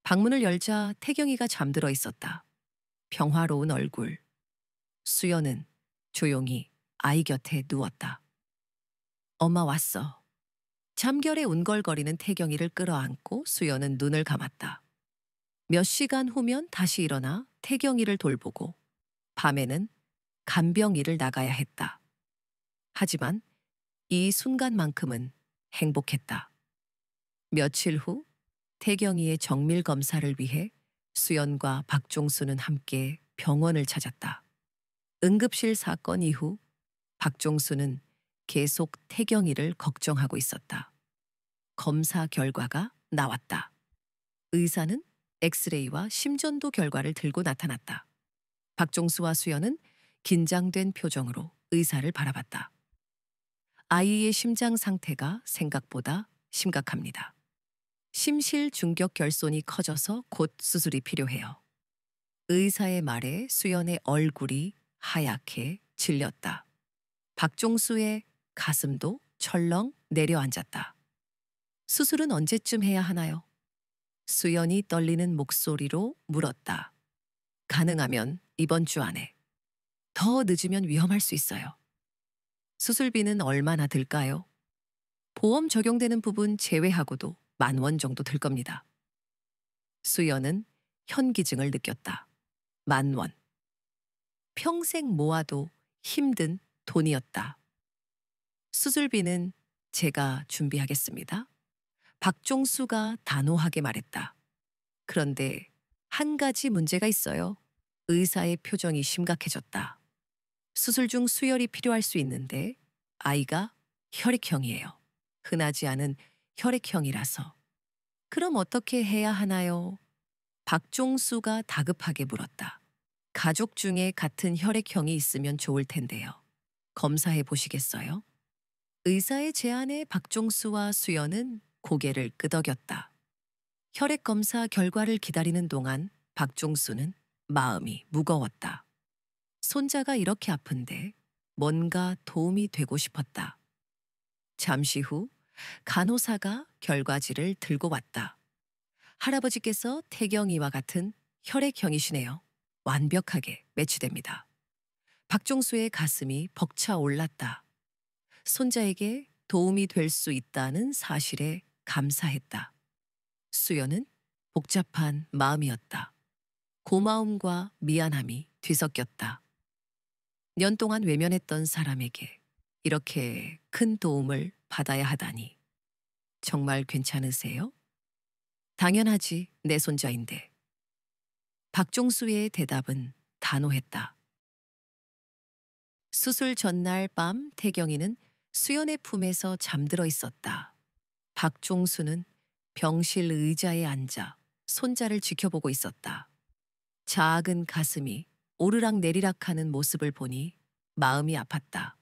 방문을 열자 태경이가 잠들어 있었다. 평화로운 얼굴. 수연은 조용히 아이 곁에 누웠다. 엄마 왔어. 잠결에 운걸거리는 태경이를 끌어안고 수연은 눈을 감았다. 몇 시간 후면 다시 일어나 태경이를 돌보고 밤에는 간병 일을 나가야 했다. 하지만 이 순간만큼은 행복했다. 며칠 후 태경이의 정밀 검사를 위해 수연과 박종수는 함께 병원을 찾았다. 응급실 사건 이후 박종수는 계속 태경이를 걱정하고 있었다. 검사 결과가 나왔다. 의사는 엑스레이와 심전도 결과를 들고 나타났다. 박종수와 수연은 긴장된 표정으로 의사를 바라봤다. 아이의 심장 상태가 생각보다 심각합니다. 심실 중격 결손이 커져서 곧 수술이 필요해요. 의사의 말에 수연의 얼굴이 하얗게 질렸다. 박종수의 가슴도 철렁 내려앉았다. 수술은 언제쯤 해야 하나요? 수연이 떨리는 목소리로 물었다. 가능하면 이번 주 안에. 더 늦으면 위험할 수 있어요. 수술비는 얼마나 들까요? 보험 적용되는 부분 제외하고도 10,000원 정도 들 겁니다. 수연은 현기증을 느꼈다. 10,000원. 평생 모아도 힘든 돈이었다. 수술비는 제가 준비하겠습니다. 박종수가 단호하게 말했다. 그런데 한 가지 문제가 있어요. 의사의 표정이 심각해졌다. 수술 중 수혈이 필요할 수 있는데 아이가 혈액형이에요. 흔하지 않은 혈액형이라서. 그럼 어떻게 해야 하나요? 박종수가 다급하게 물었다. 가족 중에 같은 혈액형이 있으면 좋을 텐데요. 검사해 보시겠어요? 의사의 제안에 박종수와 수연은 고개를 끄덕였다. 혈액 검사 결과를 기다리는 동안 박종수는 마음이 무거웠다. 손자가 이렇게 아픈데 뭔가 도움이 되고 싶었다. 잠시 후 간호사가 결과지를 들고 왔다. 할아버지께서 태경이와 같은 혈액형이시네요. 완벽하게 매치됩니다. 박종수의 가슴이 벅차 올랐다. 손자에게 도움이 될 수 있다는 사실에 감사했다. 수연은 복잡한 마음이었다. 고마움과 미안함이 뒤섞였다. 년 동안 외면했던 사람에게 이렇게 큰 도움을 받아야 하다니. 정말 괜찮으세요? 당연하지, 내 손자인데. 박종수의 대답은 단호했다. 수술 전날 밤 태경이는 수연의 품에서 잠들어 있었다. 박종수는 병실 의자에 앉아 손자를 지켜보고 있었다. 작은 가슴이 오르락 내리락하는 모습을 보니 마음이 아팠다.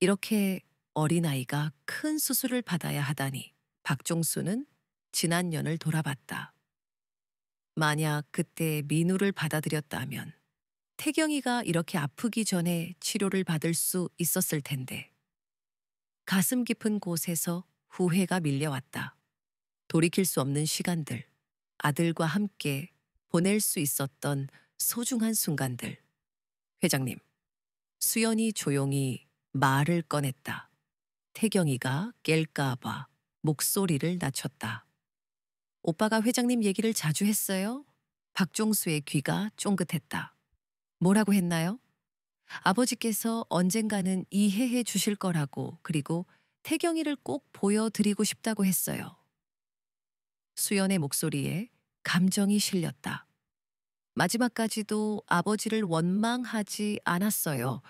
이렇게 어린아이가 큰 수술을 받아야 하다니. 박종수는 지난 년을 돌아봤다. 만약 그때 민우를 받아들였다면 태경이가 이렇게 아프기 전에 치료를 받을 수 있었을 텐데. 가슴 깊은 곳에서 후회가 밀려왔다. 돌이킬 수 없는 시간들, 아들과 함께 보낼 수 있었던 소중한 순간들. 회장님, 수연이 조용히 말을 꺼냈다. 태경이가 깰까봐 목소리를 낮췄다. 오빠가 회장님 얘기를 자주 했어요? 박종수의 귀가 쫑긋했다. 뭐라고 했나요? 아버지께서 언젠가는 이해해 주실 거라고, 그리고 태경이를 꼭 보여드리고 싶다고 했어요. 수연의 목소리에 감정이 실렸다. 마지막까지도 아버지를 원망하지 않았어요.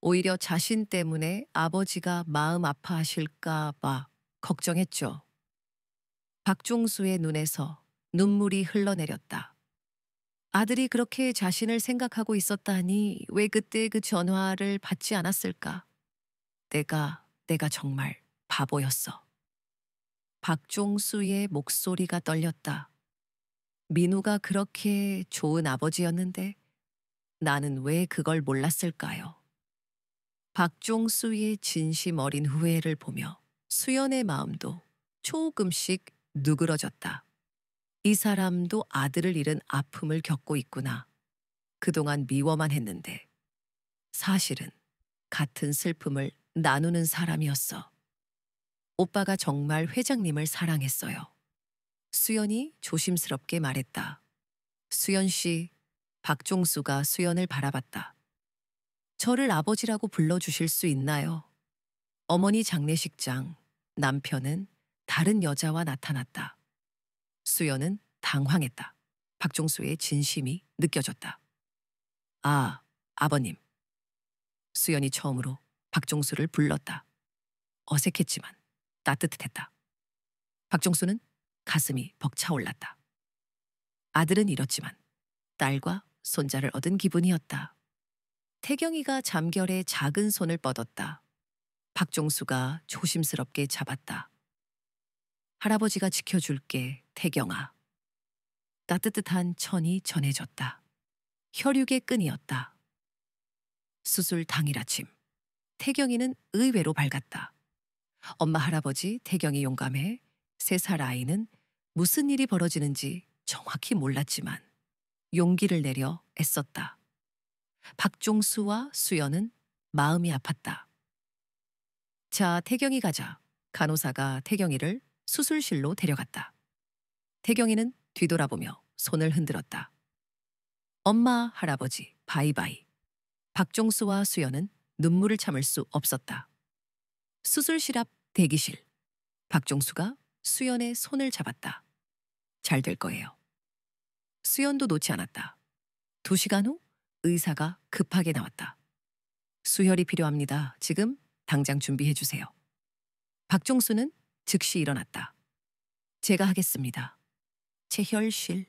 오히려 자신 때문에 아버지가 마음 아파하실까 봐 걱정했죠. 박종수의 눈에서 눈물이 흘러내렸다. 아들이 그렇게 자신을 생각하고 있었다니 왜 그때 그 전화를 받지 않았을까? 내가 정말 바보였어. 박종수의 목소리가 떨렸다. 민우가 그렇게 좋은 아버지였는데 나는 왜 그걸 몰랐을까요? 박종수의 진심 어린 후회를 보며 수연의 마음도 조금씩 누그러졌다. 이 사람도 아들을 잃은 아픔을 겪고 있구나. 그동안 미워만 했는데 사실은 같은 슬픔을 나누는 사람이었어. 오빠가 정말 회장님을 사랑했어요. 수연이 조심스럽게 말했다. 수연 씨, 박종수가 수연을 바라봤다. 저를 아버지라고 불러주실 수 있나요? 어머니 장례식장, 남편은 다른 여자와 나타났다. 수연은 당황했다. 박종수의 진심이 느껴졌다. 아, 아버님. 수연이 처음으로 박종수를 불렀다. 어색했지만 따뜻했다. 박종수는 가슴이 벅차올랐다. 아들은 잃었지만 딸과 손자를 얻은 기분이었다. 태경이가 잠결에 작은 손을 뻗었다. 박종수가 조심스럽게 잡았다. 할아버지가 지켜줄게, 태경아. 따뜻한 천이 전해졌다. 혈육의 끈이었다. 수술 당일 아침, 태경이는 의외로 밝았다. 엄마 할아버지 태경이 용감해 3살 아이는 무슨 일이 벌어지는지 정확히 몰랐지만 용기를 내려 애썼다. 박종수와 수연은 마음이 아팠다. 자, 태경이 가자. 간호사가 태경이를 수술실로 데려갔다. 태경이는 뒤돌아보며 손을 흔들었다. 엄마, 할아버지, 바이바이. 박종수와 수연은 눈물을 참을 수 없었다. 수술실 앞 대기실. 박종수가 수연의 손을 잡았다. 잘 될 거예요. 수연도 놓지 않았다. 2시간 후 의사가 급하게 나왔다. 수혈이 필요합니다. 지금 당장 준비해 주세요. 박종수는 즉시 일어났다. 제가 하겠습니다. 체혈실.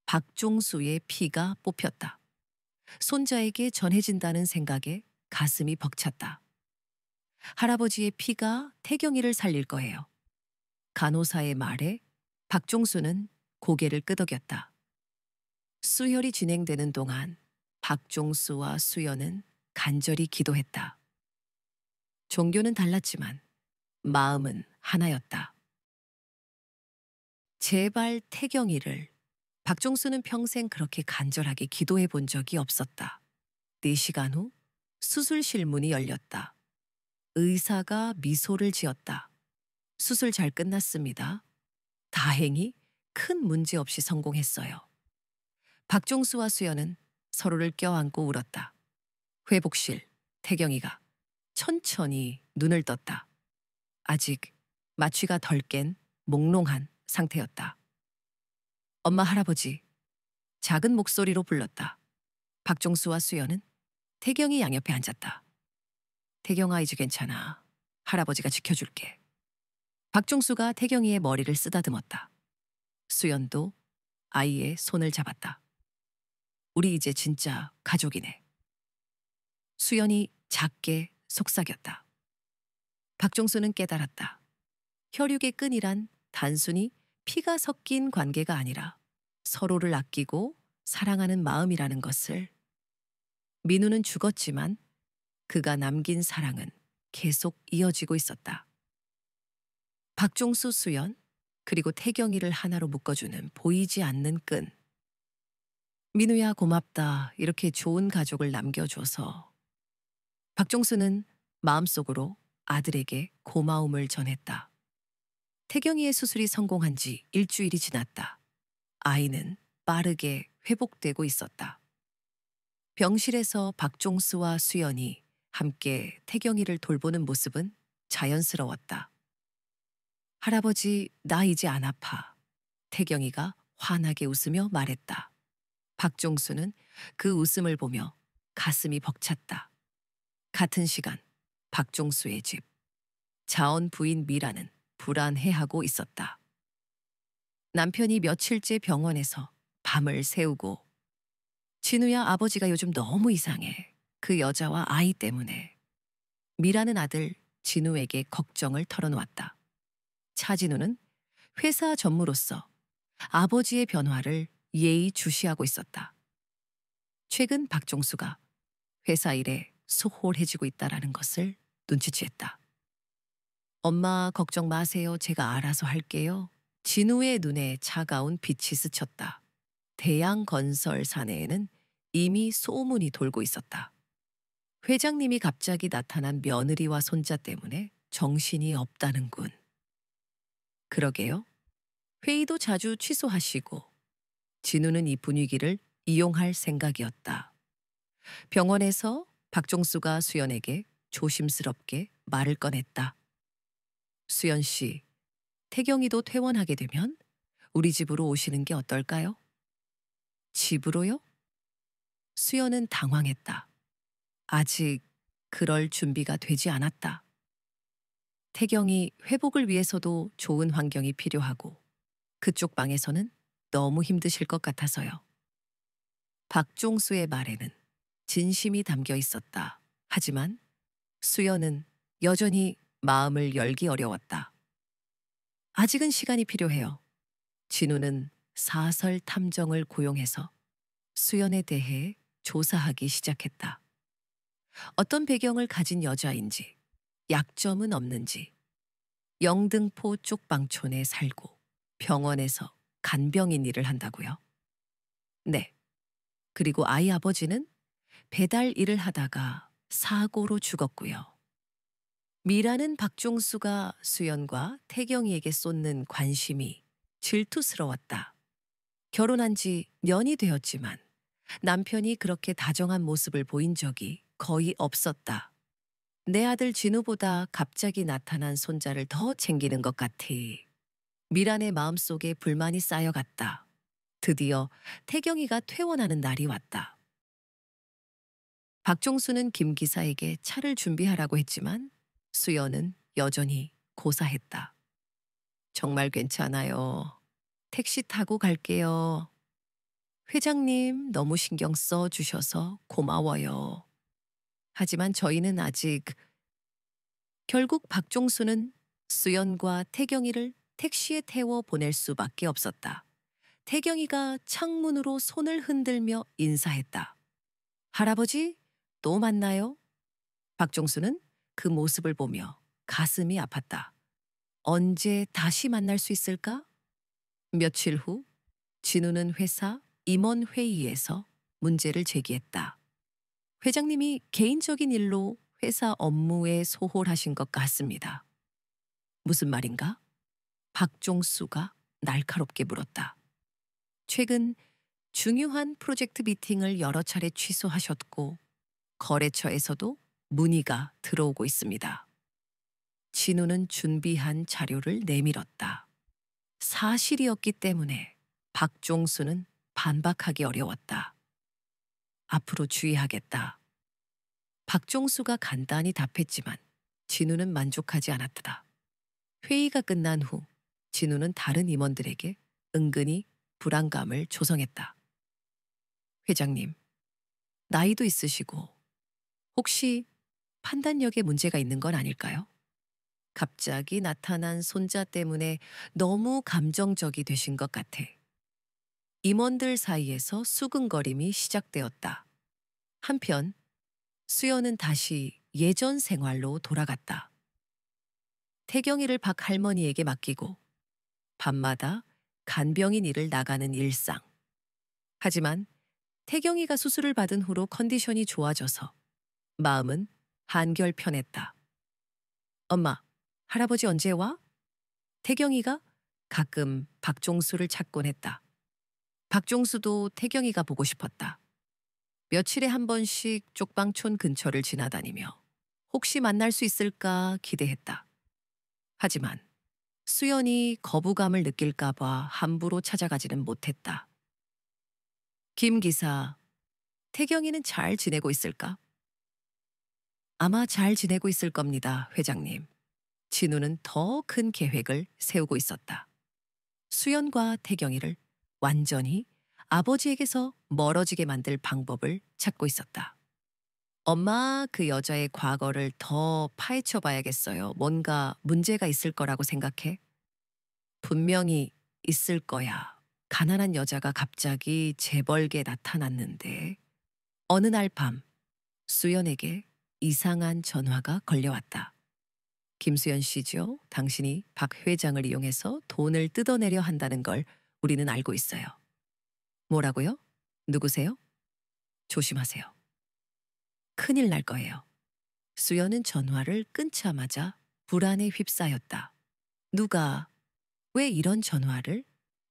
박종수의 피가 뽑혔다. 손자에게 전해진다는 생각에 가슴이 벅찼다. 할아버지의 피가 태경이를 살릴 거예요. 간호사의 말에 박종수는 고개를 끄덕였다. 수혈이 진행되는 동안 박종수와 수연은 간절히 기도했다. 종교는 달랐지만 마음은 하나였다. 제발 태경이를. 박종수는 평생 그렇게 간절하게 기도해 본 적이 없었다. 4시간 후 수술실 문이 열렸다. 의사가 미소를 지었다. 수술 잘 끝났습니다. 다행히 큰 문제 없이 성공했어요. 박종수와 수연은 서로를 껴안고 울었다. 회복실, 태경이가 천천히 눈을 떴다. 아직 마취가 덜 깬 몽롱한 상태였다. 엄마, 할아버지, 작은 목소리로 불렀다. 박종수와 수연은 태경이 양옆에 앉았다. 태경아, 이제 괜찮아. 할아버지가 지켜줄게. 박종수가 태경이의 머리를 쓰다듬었다. 수연도 아이의 손을 잡았다. 우리 이제 진짜 가족이네. 수연이 작게 속삭였다. 박종수는 깨달았다. 혈육의 끈이란 단순히 피가 섞인 관계가 아니라 서로를 아끼고 사랑하는 마음이라는 것을. 민우는 죽었지만 그가 남긴 사랑은 계속 이어지고 있었다. 박종수, 수연, 그리고 태경이를 하나로 묶어주는 보이지 않는 끈. 민우야, 고맙다. 이렇게 좋은 가족을 남겨줘서. 박종수는 마음속으로 아들에게 고마움을 전했다. 태경이의 수술이 성공한 지 일주일이 지났다. 아이는 빠르게 회복되고 있었다. 병실에서 박종수와 수연이 함께 태경이를 돌보는 모습은 자연스러웠다. 할아버지, 나 이제 안 아파. 태경이가 환하게 웃으며 말했다. 박종수는 그 웃음을 보며 가슴이 벅찼다. 같은 시간, 박종수의 집. 자원 부인 미라는 불안해하고 있었다. 남편이 며칠째 병원에서 밤을 새우고, 진우야, 아버지가 요즘 너무 이상해. 그 여자와 아이 때문에. 미라는 아들 진우에게 걱정을 털어놓았다. 차진우는 회사 전무로서 아버지의 변화를 예의주시하고 있었다. 최근 박종수가 회사 일에 소홀해지고 있다라는 것을 눈치챘다. 엄마, 걱정 마세요. 제가 알아서 할게요. 진우의 눈에 차가운 빛이 스쳤다. 대양건설 사내에는 이미 소문이 돌고 있었다. 회장님이 갑자기 나타난 며느리와 손자 때문에 정신이 없다는군. 그러게요. 회의도 자주 취소하시고 진우는 이 분위기를 이용할 생각이었다. 병원에서 박종수가 수연에게 조심스럽게 말을 꺼냈다. 수연 씨, 태경이도 퇴원하게 되면 우리 집으로 오시는 게 어떨까요? 집으로요? 수연은 당황했다. 아직 그럴 준비가 되지 않았다. 태경이 회복을 위해서도 좋은 환경이 필요하고 그쪽 방에서는 너무 힘드실 것 같아서요. 박종수의 말에는 진심이 담겨 있었다. 하지만 수연은 여전히 마음을 열기 어려웠다. 아직은 시간이 필요해요. 진우는 사설 탐정을 고용해서 수연에 대해 조사하기 시작했다. 어떤 배경을 가진 여자인지, 약점은 없는지, 영등포 쪽방촌에 살고 병원에서 간병인 일을 한다고요? 네. 그리고 아이 아버지는 배달 일을 하다가 사고로 죽었고요. 미라는 박종수가 수연과 태경이에게 쏟는 관심이 질투스러웠다. 결혼한 지 년이 되었지만 남편이 그렇게 다정한 모습을 보인 적이 거의 없었다. 내 아들 진우보다 갑자기 나타난 손자를 더 챙기는 것 같이. 미란의 마음속에 불만이 쌓여갔다. 드디어 태경이가 퇴원하는 날이 왔다. 박종수는 김 기사에게 차를 준비하라고 했지만 수연은 여전히 고사했다. 정말 괜찮아요. 택시 타고 갈게요. 회장님, 너무 신경 써 주셔서 고마워요. 하지만 저희는 아직. 결국 박종수는 수연과 태경이를 택시에 태워 보낼 수밖에 없었다. 태경이가 창문으로 손을 흔들며 인사했다. 할아버지, 또 만나요? 박종수는 그 모습을 보며 가슴이 아팠다. 언제 다시 만날 수 있을까? 며칠 후 진우는 회사 임원 회의에서 문제를 제기했다. 회장님이 개인적인 일로 회사 업무에 소홀하신 것 같습니다. 무슨 말인가? 박종수가 날카롭게 물었다. 최근 중요한 프로젝트 미팅을 여러 차례 취소하셨고 거래처에서도 문의가 들어오고 있습니다. 진우는 준비한 자료를 내밀었다. 사실이었기 때문에 박종수는 반박하기 어려웠다. 앞으로 주의하겠다. 박종수가 간단히 답했지만 진우는 만족하지 않았다. 회의가 끝난 후 진우는 다른 임원들에게 은근히 불안감을 조성했다. 회장님, 나이도 있으시고 혹시 판단력에 문제가 있는 건 아닐까요? 갑자기 나타난 손자 때문에 너무 감정적이 되신 것 같아. 임원들 사이에서 수근거림이 시작되었다. 한편 수연은 다시 예전 생활로 돌아갔다. 태경이를 박 할머니에게 맡기고 밤마다 간병인 일을 나가는 일상. 하지만 태경이가 수술을 받은 후로 컨디션이 좋아져서 마음은 한결 편했다. 엄마, 할아버지 언제 와? 태경이가 가끔 박종수를 찾곤 했다. 박종수도 태경이가 보고 싶었다. 며칠에 한 번씩 쪽방촌 근처를 지나다니며 혹시 만날 수 있을까 기대했다. 하지만 수연이 거부감을 느낄까봐 함부로 찾아가지는 못했다. 김 기사, 태경이는 잘 지내고 있을까? 아마 잘 지내고 있을 겁니다, 회장님. 진우는 더 큰 계획을 세우고 있었다. 수연과 태경이를 완전히 아버지에게서 멀어지게 만들 방법을 찾고 있었다. 엄마, 그 여자의 과거를 더 파헤쳐 봐야겠어요. 뭔가 문제가 있을 거라고 생각해? 분명히 있을 거야. 가난한 여자가 갑자기 재벌게 나타났는데 어느 날 밤 수연에게 이상한 전화가 걸려왔다. 김수연 씨죠. 당신이 박 회장을 이용해서 돈을 뜯어내려 한다는 걸 우리는 알고 있어요. 뭐라고요? 누구세요? 조심하세요. 큰일 날 거예요. 수연은 전화를 끊자마자 불안에 휩싸였다. 누가, 왜 이런 전화를?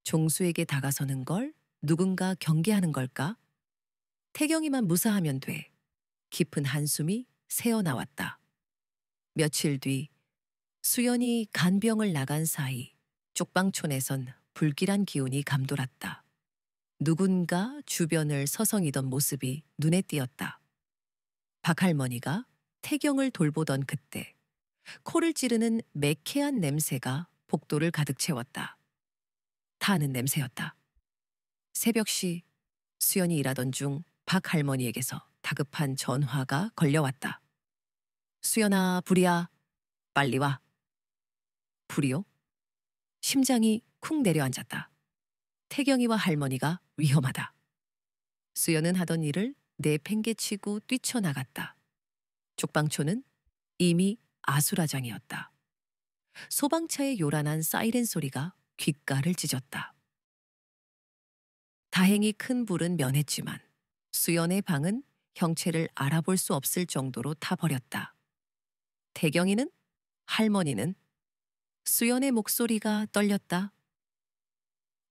종수에게 다가서는 걸 누군가 경계하는 걸까? 태경이만 무사하면 돼. 깊은 한숨이 새어나왔다. 며칠 뒤 수연이 간병을 나간 사이 쪽방촌에선 불길한 기운이 감돌았다. 누군가 주변을 서성이던 모습이 눈에 띄었다. 박할머니가 태경을 돌보던 그때 코를 찌르는 매캐한 냄새가 복도를 가득 채웠다. 타는 냄새였다. 새벽시 수연이 일하던 중 박할머니에게서 다급한 전화가 걸려왔다. 수연아, 불이야. 빨리 와. 불이요? 심장이 쿵 내려앉았다. 태경이와 할머니가 위험하다. 수연은 하던 일을 내팽개치고 뛰쳐나갔다. 쪽방촌은 이미 아수라장이었다. 소방차의 요란한 사이렌 소리가 귓가를 찢었다. 다행히 큰 불은 면했지만 수연의 방은 형체를 알아볼 수 없을 정도로 타버렸다. 태경이는? 할머니는? 수연의 목소리가 떨렸다.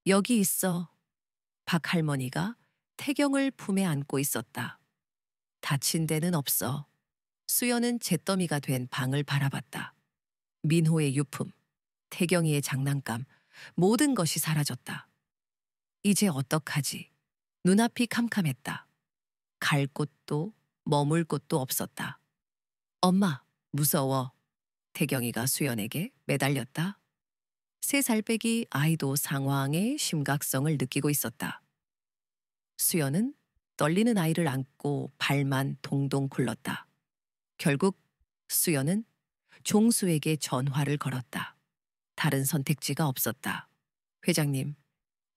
여기 있어. 박 할머니가 태경을 품에 안고 있었다. 다친 데는 없어. 수연은 잿더미가 된 방을 바라봤다. 민호의 유품, 태경이의 장난감, 모든 것이 사라졌다. 이제 어떡하지? 눈앞이 캄캄했다. 갈 곳도 머물 곳도 없었다. 엄마, 무서워. 태경이가 수연에게 매달렸다. 3살 빼기 아이도 상황의 심각성을 느끼고 있었다. 수연은 떨리는 아이를 안고 발만 동동 굴렀다. 결국 수연은 종수에게 전화를 걸었다. 다른 선택지가 없었다. 회장님,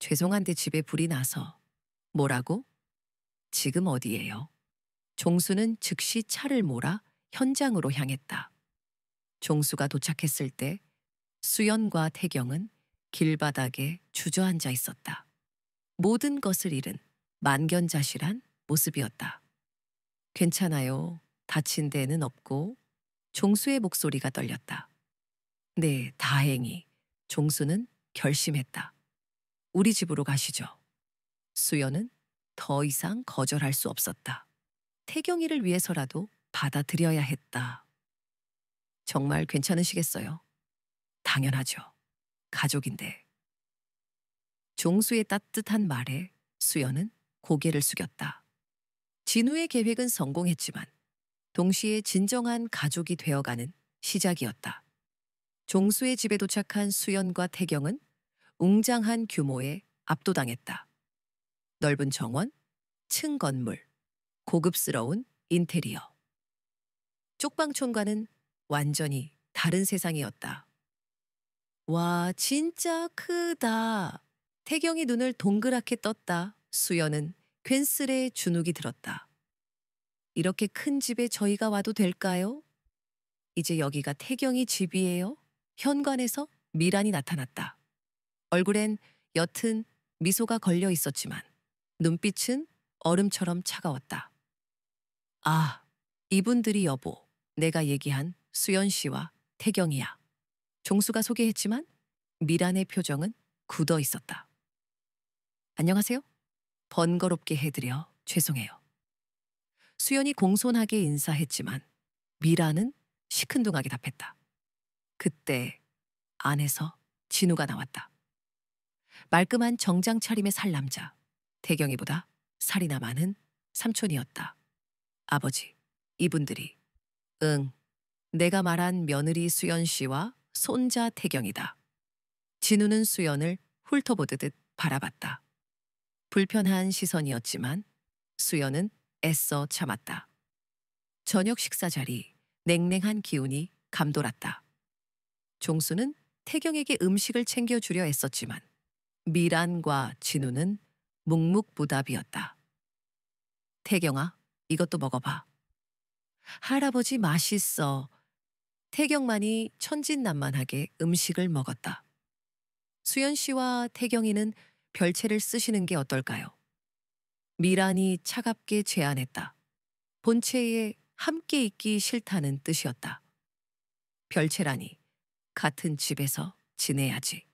죄송한데 집에 불이 나서. 뭐라고? 지금 어디예요? 종수는 즉시 차를 몰아 현장으로 향했다. 종수가 도착했을 때 수연과 태경은 길바닥에 주저앉아 있었다. 모든 것을 잃은 만견자실한 모습이었다. 괜찮아요. 다친 데는 없고. 종수의 목소리가 떨렸다. 네, 다행히. 종수는 결심했다. 우리 집으로 가시죠. 수연은 더 이상 거절할 수 없었다. 태경이를 위해서라도 받아들여야 했다. 정말 괜찮으시겠어요? 당연하죠. 가족인데. 종수의 따뜻한 말에 수연은 고개를 숙였다. 진우의 계획은 성공했지만 동시에 진정한 가족이 되어가는 시작이었다. 종수의 집에 도착한 수연과 태경은 웅장한 규모에 압도당했다. 넓은 정원, 층 건물, 고급스러운 인테리어. 쪽방촌과는 완전히 다른 세상이었다. 와, 진짜 크다. 태경이 눈을 동그랗게 떴다. 수연은 괜스레 주눅이 들었다. 이렇게 큰 집에 저희가 와도 될까요? 이제 여기가 태경이 집이에요? 현관에서 미란이 나타났다. 얼굴엔 옅은 미소가 걸려 있었지만 눈빛은 얼음처럼 차가웠다. 아, 이분들이 여보, 내가 얘기한 수연 씨와 태경이야. 종수가 소개했지만 미란의 표정은 굳어 있었다. 안녕하세요. 번거롭게 해드려 죄송해요. 수연이 공손하게 인사했지만 미란은 시큰둥하게 답했다. 그때 안에서 진우가 나왔다. 말끔한 정장 차림의 살남자, 태경이보다 살이나 많은 삼촌이었다. 아버지, 이분들이. 응, 내가 말한 며느리 수연 씨와 손자 태경이다. 진우는 수연을 훑어보듯 바라봤다. 불편한 시선이었지만 수연은 애써 참았다. 저녁 식사 자리, 냉랭한 기운이 감돌았다. 종수는 태경에게 음식을 챙겨주려 애썼지만 미란과 진우는 묵묵부답이었다. 태경아, 이것도 먹어봐. 할아버지 맛있어. 태경만이 천진난만하게 음식을 먹었다. 수연 씨와 태경이는 별채를 쓰시는 게 어떨까요? 미란이 차갑게 제안했다. 본체에 함께 있기 싫다는 뜻이었다. 별채라니, 같은 집에서 지내야지.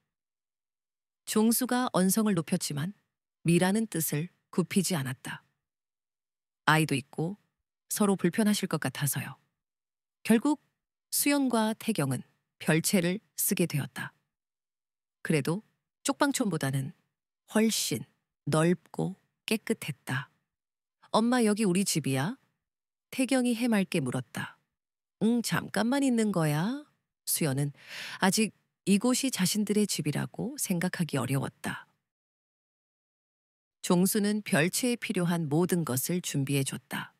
종수가 언성을 높였지만 미라는 뜻을 굽히지 않았다. 아이도 있고 서로 불편하실 것 같아서요. 결국 수연과 태경은 별채를 쓰게 되었다. 그래도 쪽방촌보다는 훨씬 넓고 깨끗했다. 엄마 여기 우리 집이야? 태경이 해맑게 물었다. 응, 잠깐만 있는 거야. 수연은 아직 이곳이 자신들의 집이라고 생각하기 어려웠다. 종수는 별채에 필요한 모든 것을 준비해 줬다.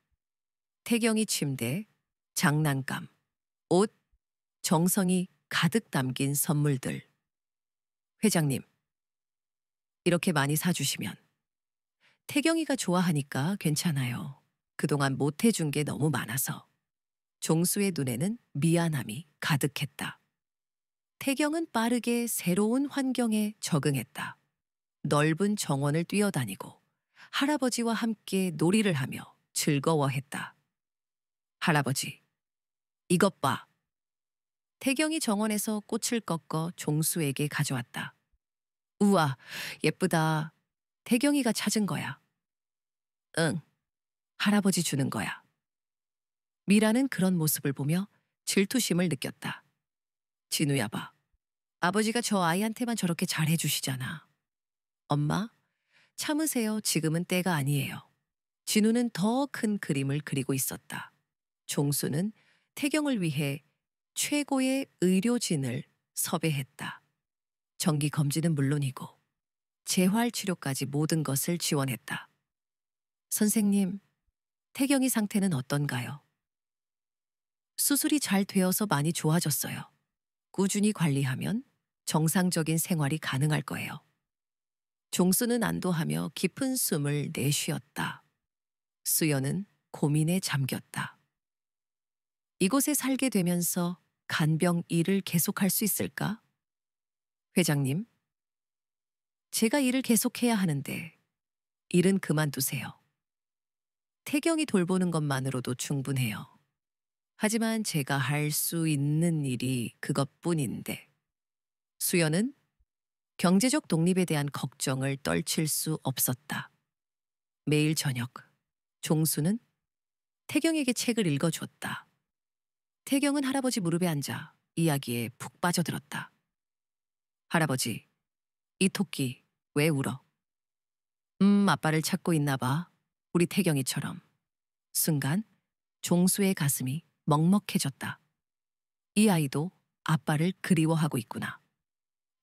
태경이 침대, 장난감, 옷, 정성이 가득 담긴 선물들. 회장님, 이렇게 많이 사주시면 태경이가 좋아하니까 괜찮아요. 그동안 못해준 게 너무 많아서. 종수의 눈에는 미안함이 가득했다. 태경은 빠르게 새로운 환경에 적응했다. 넓은 정원을 뛰어다니고 할아버지와 함께 놀이를 하며 즐거워했다. 할아버지, 이것 봐. 태경이 정원에서 꽃을 꺾어 종수에게 가져왔다. 우와, 예쁘다. 태경이가 찾은 거야. 응, 할아버지 주는 거야. 미라는 그런 모습을 보며 질투심을 느꼈다. 진우야 봐. 아버지가 저 아이한테만 저렇게 잘해주시잖아. 엄마, 참으세요. 지금은 때가 아니에요. 진우는 더 큰 그림을 그리고 있었다. 종수는 태경을 위해 최고의 의료진을 섭외했다. 정기 검진은 물론이고 재활 치료까지 모든 것을 지원했다. 선생님, 태경이 상태는 어떤가요? 수술이 잘 되어서 많이 좋아졌어요. 꾸준히 관리하면 정상적인 생활이 가능할 거예요. 종수는 안도하며 깊은 숨을 내쉬었다. 수연은 고민에 잠겼다. 이곳에 살게 되면서 간병 일을 계속할 수 있을까? 회장님, 제가 일을 계속해야 하는데 일은 그만두세요. 태경이 돌보는 것만으로도 충분해요. 하지만 제가 할 수 있는 일이 그것뿐인데. 수연은 경제적 독립에 대한 걱정을 떨칠 수 없었다. 매일 저녁, 종수는 태경에게 책을 읽어주었다. 태경은 할아버지 무릎에 앉아 이야기에 푹 빠져들었다. 할아버지, 이 토끼 왜 울어? 아빠를 찾고 있나 봐. 우리 태경이처럼. 순간 종수의 가슴이 먹먹해졌다. 이 아이도 아빠를 그리워하고 있구나.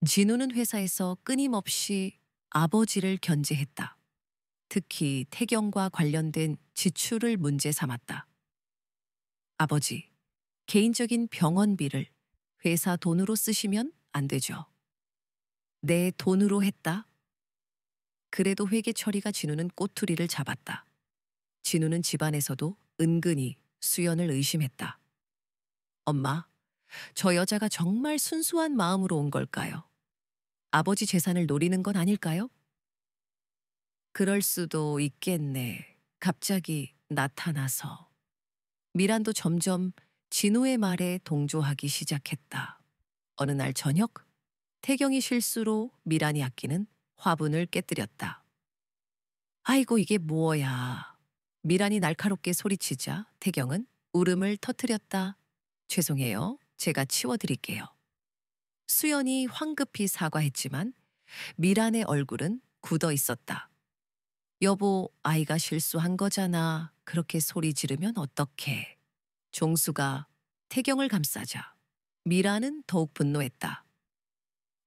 진우는 회사에서 끊임없이 아버지를 견제했다. 특히 태경과 관련된 지출을 문제 삼았다. 아버지, 개인적인 병원비를 회사 돈으로 쓰시면 안 되죠. 내 돈으로 했다. 그래도 회계 처리가 진우는 꼬투리를 잡았다. 진우는 집안에서도 은근히 수연을 의심했다. 엄마, 저 여자가 정말 순수한 마음으로 온 걸까요? 아버지 재산을 노리는 건 아닐까요? 그럴 수도 있겠네. 갑자기 나타나서. 미란도 점점 진우의 말에 동조하기 시작했다. 어느 날 저녁, 태경이 실수로 미란이 아끼는 화분을 깨뜨렸다. 아이고 이게 뭐야. 미란이 날카롭게 소리치자 태경은 울음을 터뜨렸다. 죄송해요. 제가 치워드릴게요. 수연이 황급히 사과했지만 미란의 얼굴은 굳어 있었다. 여보, 아이가 실수한 거잖아. 그렇게 소리 지르면 어떡해. 종수가 태경을 감싸자 미란은 더욱 분노했다.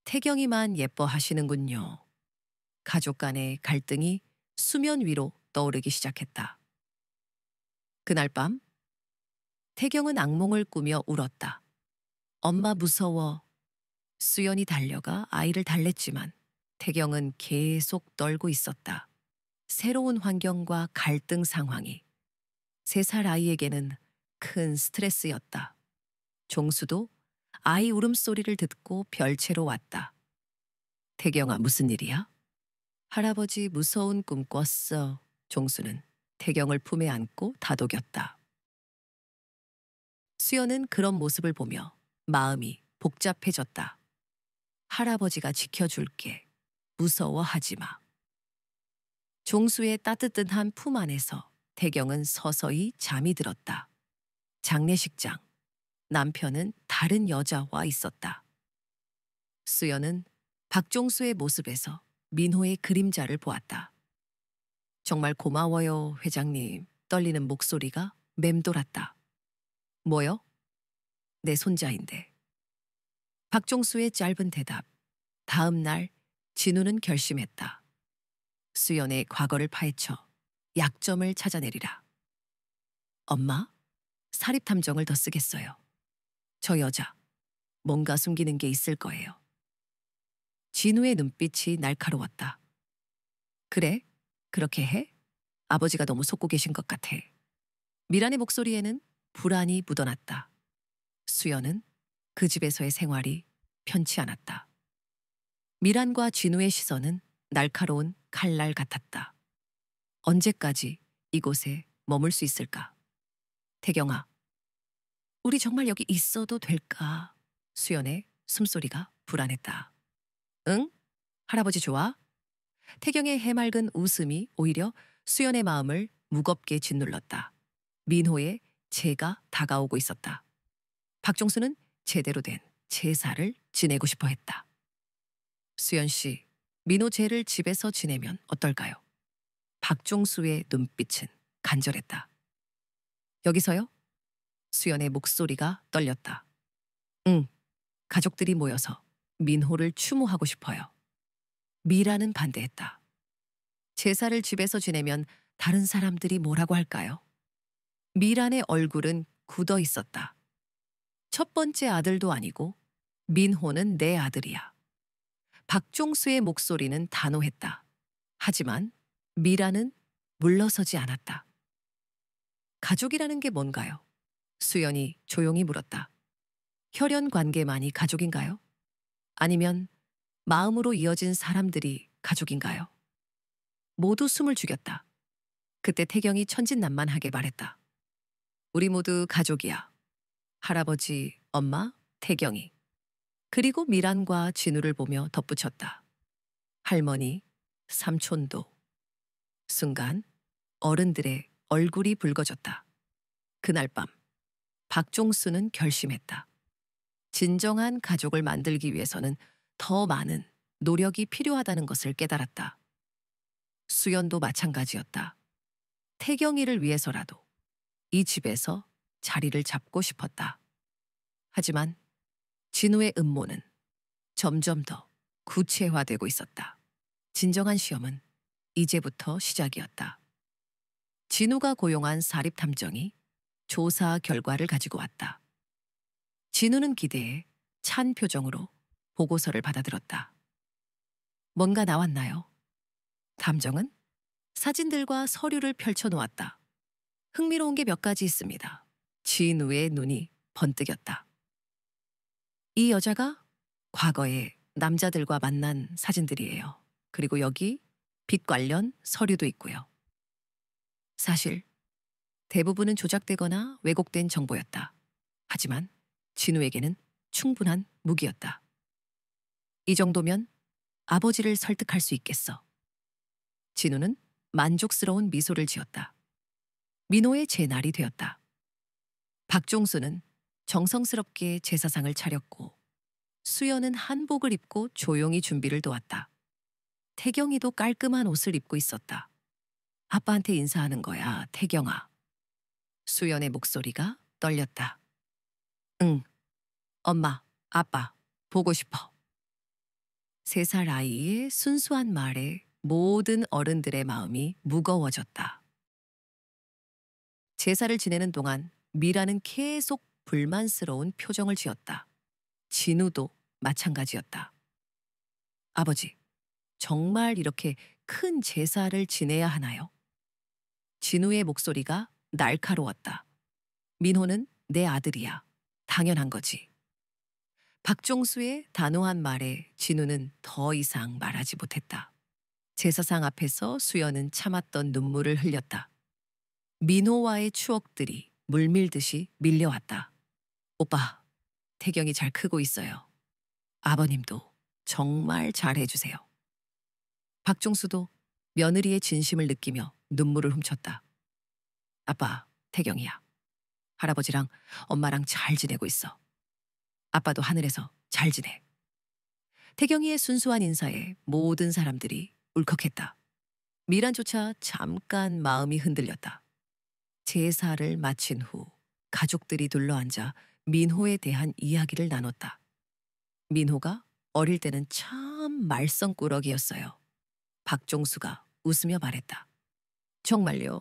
태경이만 예뻐하시는군요. 가족 간의 갈등이 수면 위로 떠오르기 시작했다. 그날 밤 태경은 악몽을 꾸며 울었다. 엄마 무서워. 수연이 달려가 아이를 달랬지만 태경은 계속 떨고 있었다. 새로운 환경과 갈등 상황이 3살 아이에게는 큰 스트레스였다. 종수도 아이 울음소리를 듣고 별채로 왔다. 태경아, 무슨 일이야? 할아버지 무서운 꿈 꿨어. 종수는 태경을 품에 안고 다독였다. 수연은 그런 모습을 보며 마음이 복잡해졌다. 할아버지가 지켜줄게. 무서워하지 마. 종수의 따뜻한 품 안에서 태경은 서서히 잠이 들었다. 장례식장. 남편은 다른 여자와 있었다. 수연은 박종수의 모습에서 민호의 그림자를 보았다. 정말 고마워요, 회장님. 떨리는 목소리가 맴돌았다. 뭐요? 내 손자인데. 박종수의 짧은 대답. 다음 날 진우는 결심했다. 수연의 과거를 파헤쳐 약점을 찾아내리라. 엄마, 사립탐정을 더 쓰겠어요. 저 여자, 뭔가 숨기는 게 있을 거예요. 진우의 눈빛이 날카로웠다. 그래? 그렇게 해? 아버지가 너무 속고 계신 것 같아. 미란의 목소리에는 불안이 묻어났다. 수연은 그 집에서의 생활이 편치 않았다. 미란과 진우의 시선은 날카로운 칼날 같았다. 언제까지 이곳에 머물 수 있을까? 태경아, 우리 정말 여기 있어도 될까? 수연의 숨소리가 불안했다. 응? 할아버지 좋아? 태경의 해맑은 웃음이 오히려 수연의 마음을 무겁게 짓눌렀다. 민호의 제가 다가오고 있었다. 박종수는 제대로 된 제사를 지내고 싶어 했다. 수연 씨, 민호 제를 집에서 지내면 어떨까요? 박종수의 눈빛은 간절했다. 여기서요? 수연의 목소리가 떨렸다. 응, 가족들이 모여서 민호를 추모하고 싶어요. 미라는 반대했다. 제사를 집에서 지내면 다른 사람들이 뭐라고 할까요? 미란의 얼굴은 굳어 있었다. 첫 번째 아들도 아니고 민호는 내 아들이야. 박종수의 목소리는 단호했다. 하지만 미라는 물러서지 않았다. 가족이라는 게 뭔가요? 수연이 조용히 물었다. 혈연 관계만이 가족인가요? 아니면 마음으로 이어진 사람들이 가족인가요? 모두 숨을 죽였다. 그때 태경이 천진난만하게 말했다. 우리 모두 가족이야. 할아버지, 엄마, 태경이. 그리고 미란과 진우를 보며 덧붙였다. 할머니, 삼촌도. 순간 어른들의 얼굴이 붉어졌다. 그날 밤 박종수는 결심했다. 진정한 가족을 만들기 위해서는 더 많은 노력이 필요하다는 것을 깨달았다. 수연도 마찬가지였다. 태경이를 위해서라도 이 집에서 자리를 잡고 싶었다. 하지만 진우의 음모는 점점 더 구체화되고 있었다. 진정한 시험은 이제부터 시작이었다. 진우가 고용한 사립탐정이 조사 결과를 가지고 왔다. 진우는 기대에 찬 표정으로 보고서를 받아들었다. 뭔가 나왔나요? 탐정은 사진들과 서류를 펼쳐놓았다. 흥미로운 게 몇 가지 있습니다. 진우의 눈이 번뜩였다. 이 여자가 과거에 남자들과 만난 사진들이에요. 그리고 여기 빚 관련 서류도 있고요. 사실 대부분은 조작되거나 왜곡된 정보였다. 하지만 진우에게는 충분한 무기였다. 이 정도면 아버지를 설득할 수 있겠어. 진우는 만족스러운 미소를 지었다. 민호의 제날이 되었다. 박종수는 정성스럽게 제사상을 차렸고 수연은 한복을 입고 조용히 준비를 도왔다. 태경이도 깔끔한 옷을 입고 있었다. 아빠한테 인사하는 거야, 태경아. 수연의 목소리가 떨렸다. 응, 엄마, 아빠, 보고 싶어. 3살 아이의 순수한 말에 모든 어른들의 마음이 무거워졌다. 제사를 지내는 동안 미라는 계속 불만스러운 표정을 지었다. 진우도 마찬가지였다. 아버지, 정말 이렇게 큰 제사를 지내야 하나요? 진우의 목소리가 날카로웠다. 민호는 내 아들이야. 당연한 거지. 박종수의 단호한 말에 진우는 더 이상 말하지 못했다. 제사상 앞에서 수연은 참았던 눈물을 흘렸다. 민호와의 추억들이 물밀듯이 밀려왔다. 오빠, 태경이 잘 크고 있어요. 아버님도 정말 잘해주세요. 박종수도 며느리의 진심을 느끼며 눈물을 훔쳤다. 아빠, 태경이야. 할아버지랑 엄마랑 잘 지내고 있어. 아빠도 하늘에서 잘 지내. 태경이의 순수한 인사에 모든 사람들이 울컥했다. 미란조차 잠깐 마음이 흔들렸다. 제사를 마친 후 가족들이 둘러앉아 민호에 대한 이야기를 나눴다. 민호가 어릴 때는 참 말썽꾸러기였어요. 박종수가 웃으며 말했다. 정말요?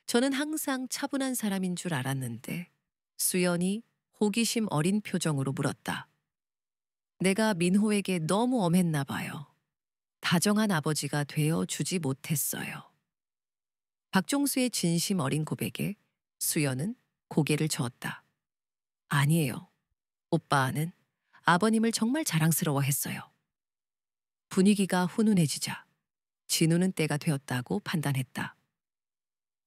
저는 항상 차분한 사람인 줄 알았는데 수연이 호기심 어린 표정으로 물었다. 내가 민호에게 너무 엄했나 봐요. 다정한 아버지가 되어주지 못했어요. 박종수의 진심 어린 고백에 수연은 고개를 저었다. 아니에요. 오빠는 아버님을 정말 자랑스러워했어요. 분위기가 훈훈해지자 진우는 때가 되었다고 판단했다.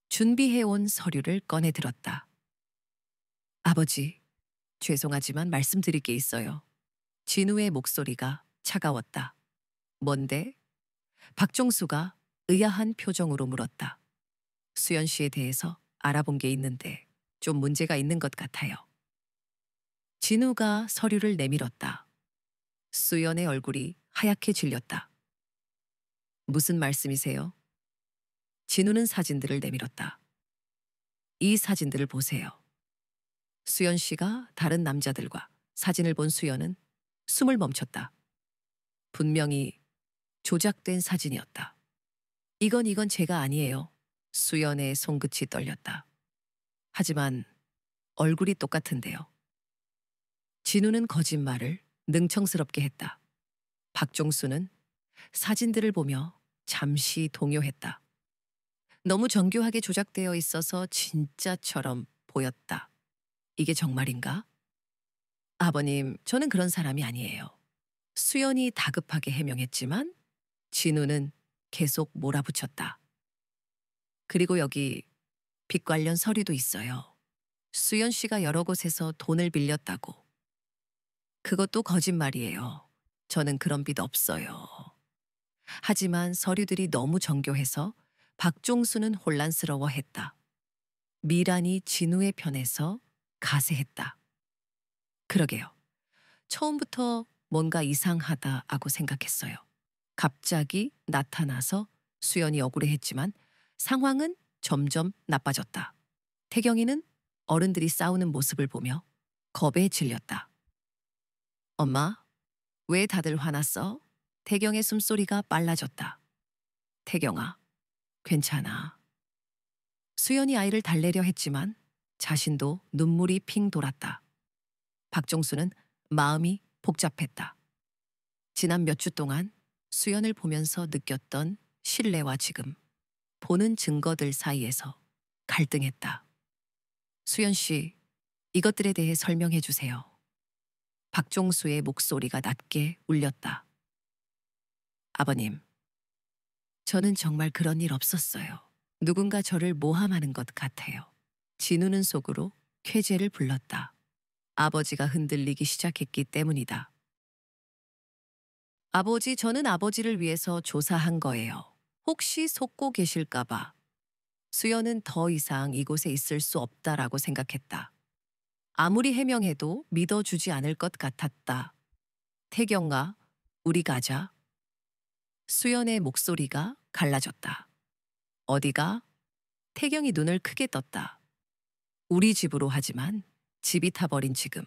준비해온 서류를 꺼내 들었다. 아버지, 죄송하지만 말씀드릴 게 있어요. 진우의 목소리가 차가웠다. 뭔데? 박종수가 의아한 표정으로 물었다. 수연 씨에 대해서 알아본 게 있는데 좀 문제가 있는 것 같아요. 진우가 서류를 내밀었다. 수연의 얼굴이 하얗게 질렸다. 무슨 말씀이세요? 진우는 사진들을 내밀었다. 이 사진들을 보세요. 수연 씨가 다른 남자들과 사진을 본 수연은 숨을 멈췄다. 분명히 조작된 사진이었다. 이건 제가 아니에요. 수연의 손끝이 떨렸다. 하지만 얼굴이 똑같은데요. 진우는 거짓말을 능청스럽게 했다. 박종수는 사진들을 보며 잠시 동요했다. 너무 정교하게 조작되어 있어서 진짜처럼 보였다. 이게 정말인가? 아버님, 저는 그런 사람이 아니에요. 수연이 다급하게 해명했지만 진우는 계속 몰아붙였다. 그리고 여기 빚 관련 서류도 있어요. 수연 씨가 여러 곳에서 돈을 빌렸다고. 그것도 거짓말이에요. 저는 그런 빚 없어요. 하지만 서류들이 너무 정교해서 박종수는 혼란스러워했다. 미란이 진우의 편에서 가세했다. 그러게요. 처음부터 뭔가 이상하다고 생각했어요. 갑자기 나타나서 수연이 억울해했지만 상황은 점점 나빠졌다. 태경이는 어른들이 싸우는 모습을 보며 겁에 질렸다. 엄마, 왜 다들 화났어? 태경의 숨소리가 빨라졌다. 태경아, 괜찮아. 수연이 아이를 달래려 했지만 자신도 눈물이 핑 돌았다. 박종수는 마음이 복잡했다. 지난 몇 주 동안 수연을 보면서 느꼈던 신뢰와 지금 보는 증거들 사이에서 갈등했다. 수연 씨, 이것들에 대해 설명해 주세요. 박종수의 목소리가 낮게 울렸다. 아버님, 저는 정말 그런 일 없었어요. 누군가 저를 모함하는 것 같아요. 진우는 속으로 쾌재를 불렀다. 아버지가 흔들리기 시작했기 때문이다. 아버지, 저는 아버지를 위해서 조사한 거예요. 혹시 속고 계실까봐. 수연은 더 이상 이곳에 있을 수 없다라고 생각했다. 아무리 해명해도 믿어주지 않을 것 같았다. 태경아, 우리 가자. 수연의 목소리가 갈라졌다. 어디가? 태경이 눈을 크게 떴다. 우리 집으로 하지만 집이 타버린 지금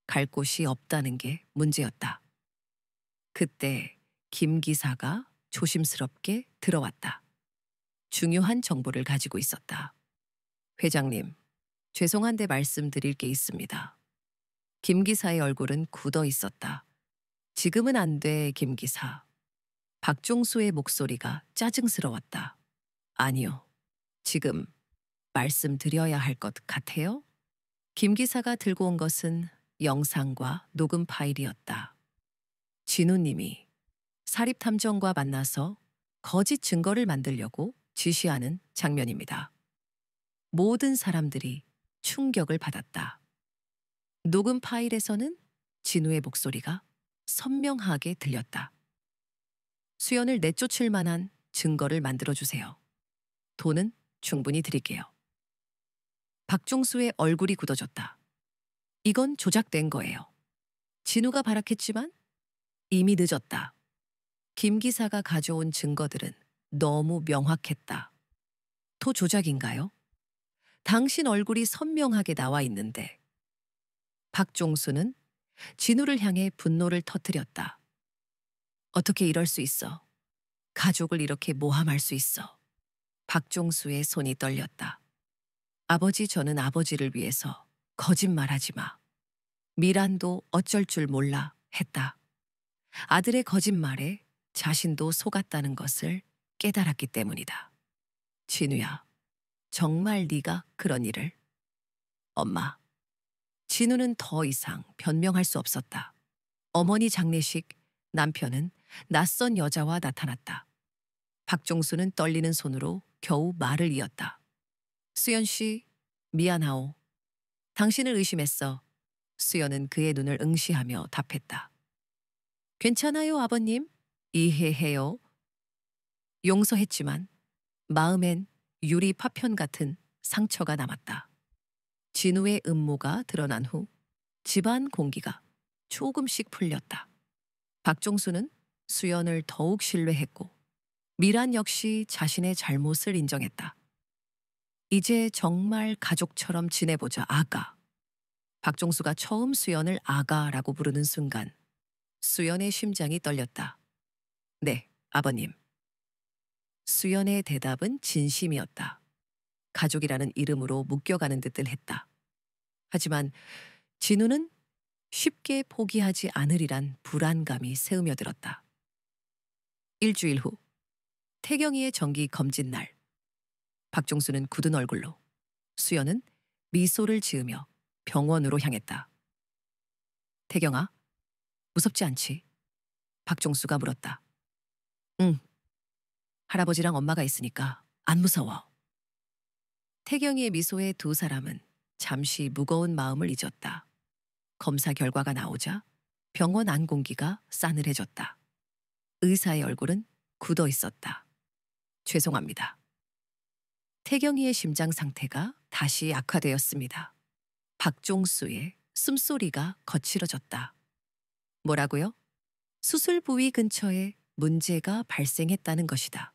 갈 곳이 없다는 게 문제였다. 그때 김 기사가 조심스럽게 들어왔다. 중요한 정보를 가지고 있었다. 회장님, 죄송한데 말씀드릴 게 있습니다. 김 기사의 얼굴은 굳어 있었다. 지금은 안 돼, 김 기사. 박종수의 목소리가 짜증스러웠다. 아니요. 지금 말씀드려야 할 것 같아요? 김 기사가 들고 온 것은 영상과 녹음 파일이었다. 진우님이 사립탐정과 만나서 거짓 증거를 만들려고 지시하는 장면입니다. 모든 사람들이 충격을 받았다. 녹음 파일에서는 진우의 목소리가 선명하게 들렸다. 수연을 내쫓을 만한 증거를 만들어주세요. 돈은 충분히 드릴게요. 박종수의 얼굴이 굳어졌다. 이건 조작된 거예요. 진우가 발악했지만 이미 늦었다. 김 기사가 가져온 증거들은 너무 명확했다. 또 조작인가요? 당신 얼굴이 선명하게 나와 있는데. 박종수는 진우를 향해 분노를 터뜨렸다. 어떻게 이럴 수 있어? 가족을 이렇게 모함할 수 있어? 박종수의 손이 떨렸다. 아버지, 저는 아버지를 위해서 거짓말하지 마. 미란도 어쩔 줄 몰라 했다. 아들의 거짓말에 자신도 속았다는 것을 깨달았기 때문이다. 진우야, 정말 네가 그런 일을? 엄마. 진우는 더 이상 변명할 수 없었다. 어머니 장례식, 남편은 낯선 여자와 나타났다. 박종수는 떨리는 손으로 겨우 말을 이었다. 수연 씨, 미안하오. 당신을 의심했어. 수연은 그의 눈을 응시하며 답했다. 괜찮아요, 아버님. 이해해요. 용서했지만 마음엔 유리 파편 같은 상처가 남았다. 진우의 음모가 드러난 후 집안 공기가 조금씩 풀렸다. 박종수는 수연을 더욱 신뢰했고 미란 역시 자신의 잘못을 인정했다. 이제 정말 가족처럼 지내보자, 아가. 박종수가 처음 수연을 아가라고 부르는 순간 수연의 심장이 떨렸다. 네, 아버님. 수연의 대답은 진심이었다. 가족이라는 이름으로 묶여가는 듯들 했다. 하지만 진우는 쉽게 포기하지 않으리란 불안감이 스며들었다. 일주일 후 태경이의 정기 검진 날. 박종수는 굳은 얼굴로, 수연은 미소를 지으며 병원으로 향했다. 태경아, 무섭지 않지? 박종수가 물었다. 응, 할아버지랑 엄마가 있으니까 안 무서워. 태경이의 미소에 두 사람은 잠시 무거운 마음을 잊었다. 검사 결과가 나오자 병원 안 공기가 싸늘해졌다. 의사의 얼굴은 굳어 있었다. 죄송합니다. 태경이의 심장 상태가 다시 악화되었습니다. 박종수의 숨소리가 거칠어졌다. 뭐라고요? 수술 부위 근처에 문제가 발생했다는 것이다.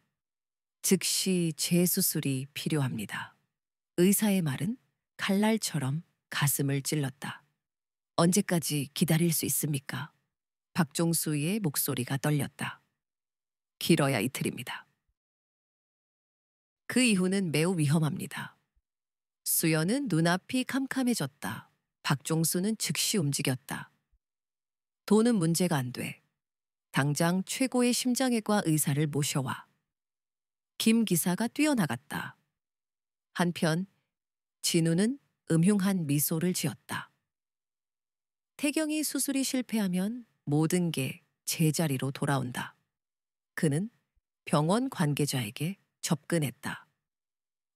즉시 재수술이 필요합니다. 의사의 말은 칼날처럼 가슴을 찔렀다. 언제까지 기다릴 수 있습니까? 박종수의 목소리가 떨렸다. 길어야 이틀입니다. 그 이후는 매우 위험합니다. 수연은 눈앞이 캄캄해졌다. 박종수는 즉시 움직였다. 돈은 문제가 안 돼. 당장 최고의 심장외과 의사를 모셔와. 김 기사가 뛰어나갔다. 한편 진우는 음흉한 미소를 지었다. 태경이 수술이 실패하면 모든 게 제자리로 돌아온다. 그는 병원 관계자에게 접근했다.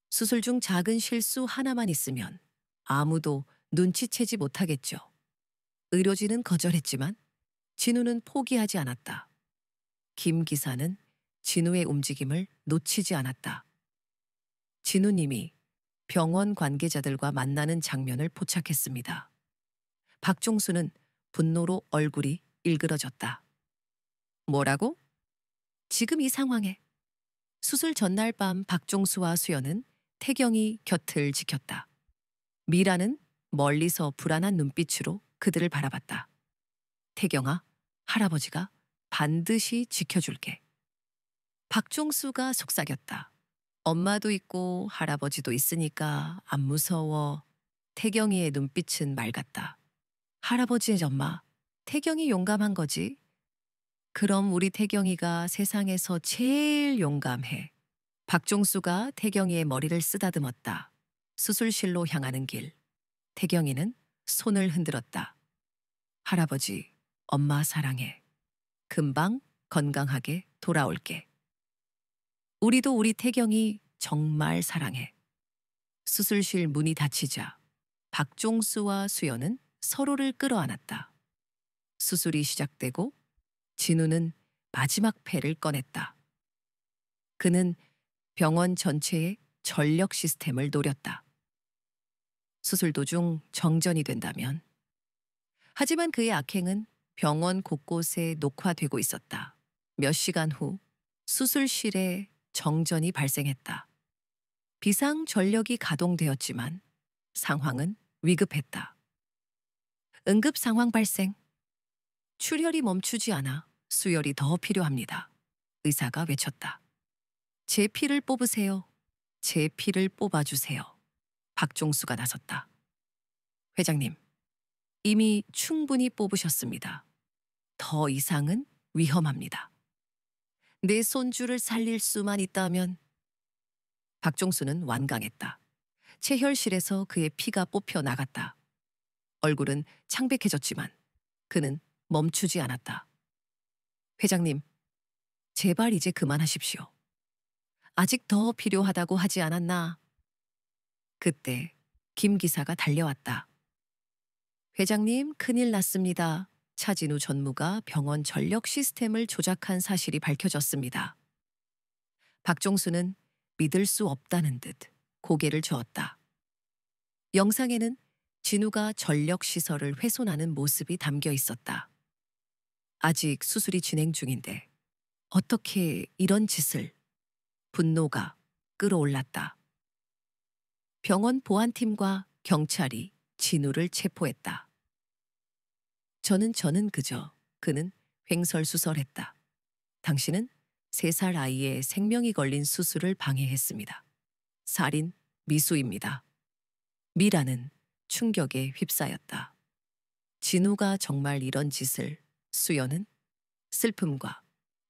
수술 중 작은 실수 하나만 있으면 아무도 눈치채지 못하겠죠. 의료진은 거절했지만 진우는 포기하지 않았다. 김 기사는 진우의 움직임을 놓치지 않았다. 진우님이 병원 관계자들과 만나는 장면을 포착했습니다. 박종수는 분노로 얼굴이 일그러졌다. 뭐라고? 지금 이 상황에. 수술 전날 밤 박종수와 수연은 태경이 곁을 지켰다. 미라는 멀리서 불안한 눈빛으로 그들을 바라봤다. 태경아, 할아버지가 반드시 지켜줄게. 박종수가 속삭였다. 엄마도 있고 할아버지도 있으니까 안 무서워. 태경이의 눈빛은 맑았다. 할아버지의 엄마, 태경이 용감한 거지. 그럼 우리 태경이가 세상에서 제일 용감해. 박종수가 태경이의 머리를 쓰다듬었다. 수술실로 향하는 길. 태경이는 손을 흔들었다. 할아버지, 엄마 사랑해. 금방 건강하게 돌아올게. 우리도 우리 태경이 정말 사랑해. 수술실 문이 닫히자 박종수와 수연은 서로를 끌어안았다. 수술이 시작되고 진우는 마지막 패를 꺼냈다. 그는 병원 전체의 전력 시스템을 노렸다. 수술 도중 정전이 된다면. 하지만 그의 악행은 병원 곳곳에 녹화되고 있었다. 몇 시간 후 수술실에 정전이 발생했다. 비상 전력이 가동되었지만 상황은 위급했다. 응급 상황 발생. 출혈이 멈추지 않아 수혈이 더 필요합니다. 의사가 외쳤다. 제 피를 뽑으세요. 제 피를 뽑아주세요. 박종수가 나섰다. 회장님, 이미 충분히 뽑으셨습니다. 더 이상은 위험합니다. 내 손주를 살릴 수만 있다면. 박종수는 완강했다. 체혈실에서 그의 피가 뽑혀 나갔다. 얼굴은 창백해졌지만 그는 멈추지 않았다. 회장님, 제발 이제 그만하십시오. 아직 더 필요하다고 하지 않았나? 그때 김 기사가 달려왔다. 회장님, 큰일 났습니다. 차진우 전무가 병원 전력 시스템을 조작한 사실이 밝혀졌습니다. 박종수는 믿을 수 없다는 듯 고개를 저었다. 영상에는 진우가 전력 시설을 훼손하는 모습이 담겨 있었다. 아직 수술이 진행 중인데 어떻게 이런 짓을. 분노가 끌어올랐다. 병원 보안팀과 경찰이 진우를 체포했다. 저는 그저 그는 횡설수설했다. 당신은 3살 아이의 생명이 걸린 수술을 방해했습니다. 살인, 미수입니다. 미라는 충격에 휩싸였다. 진우가 정말 이런 짓을. 수연은 슬픔과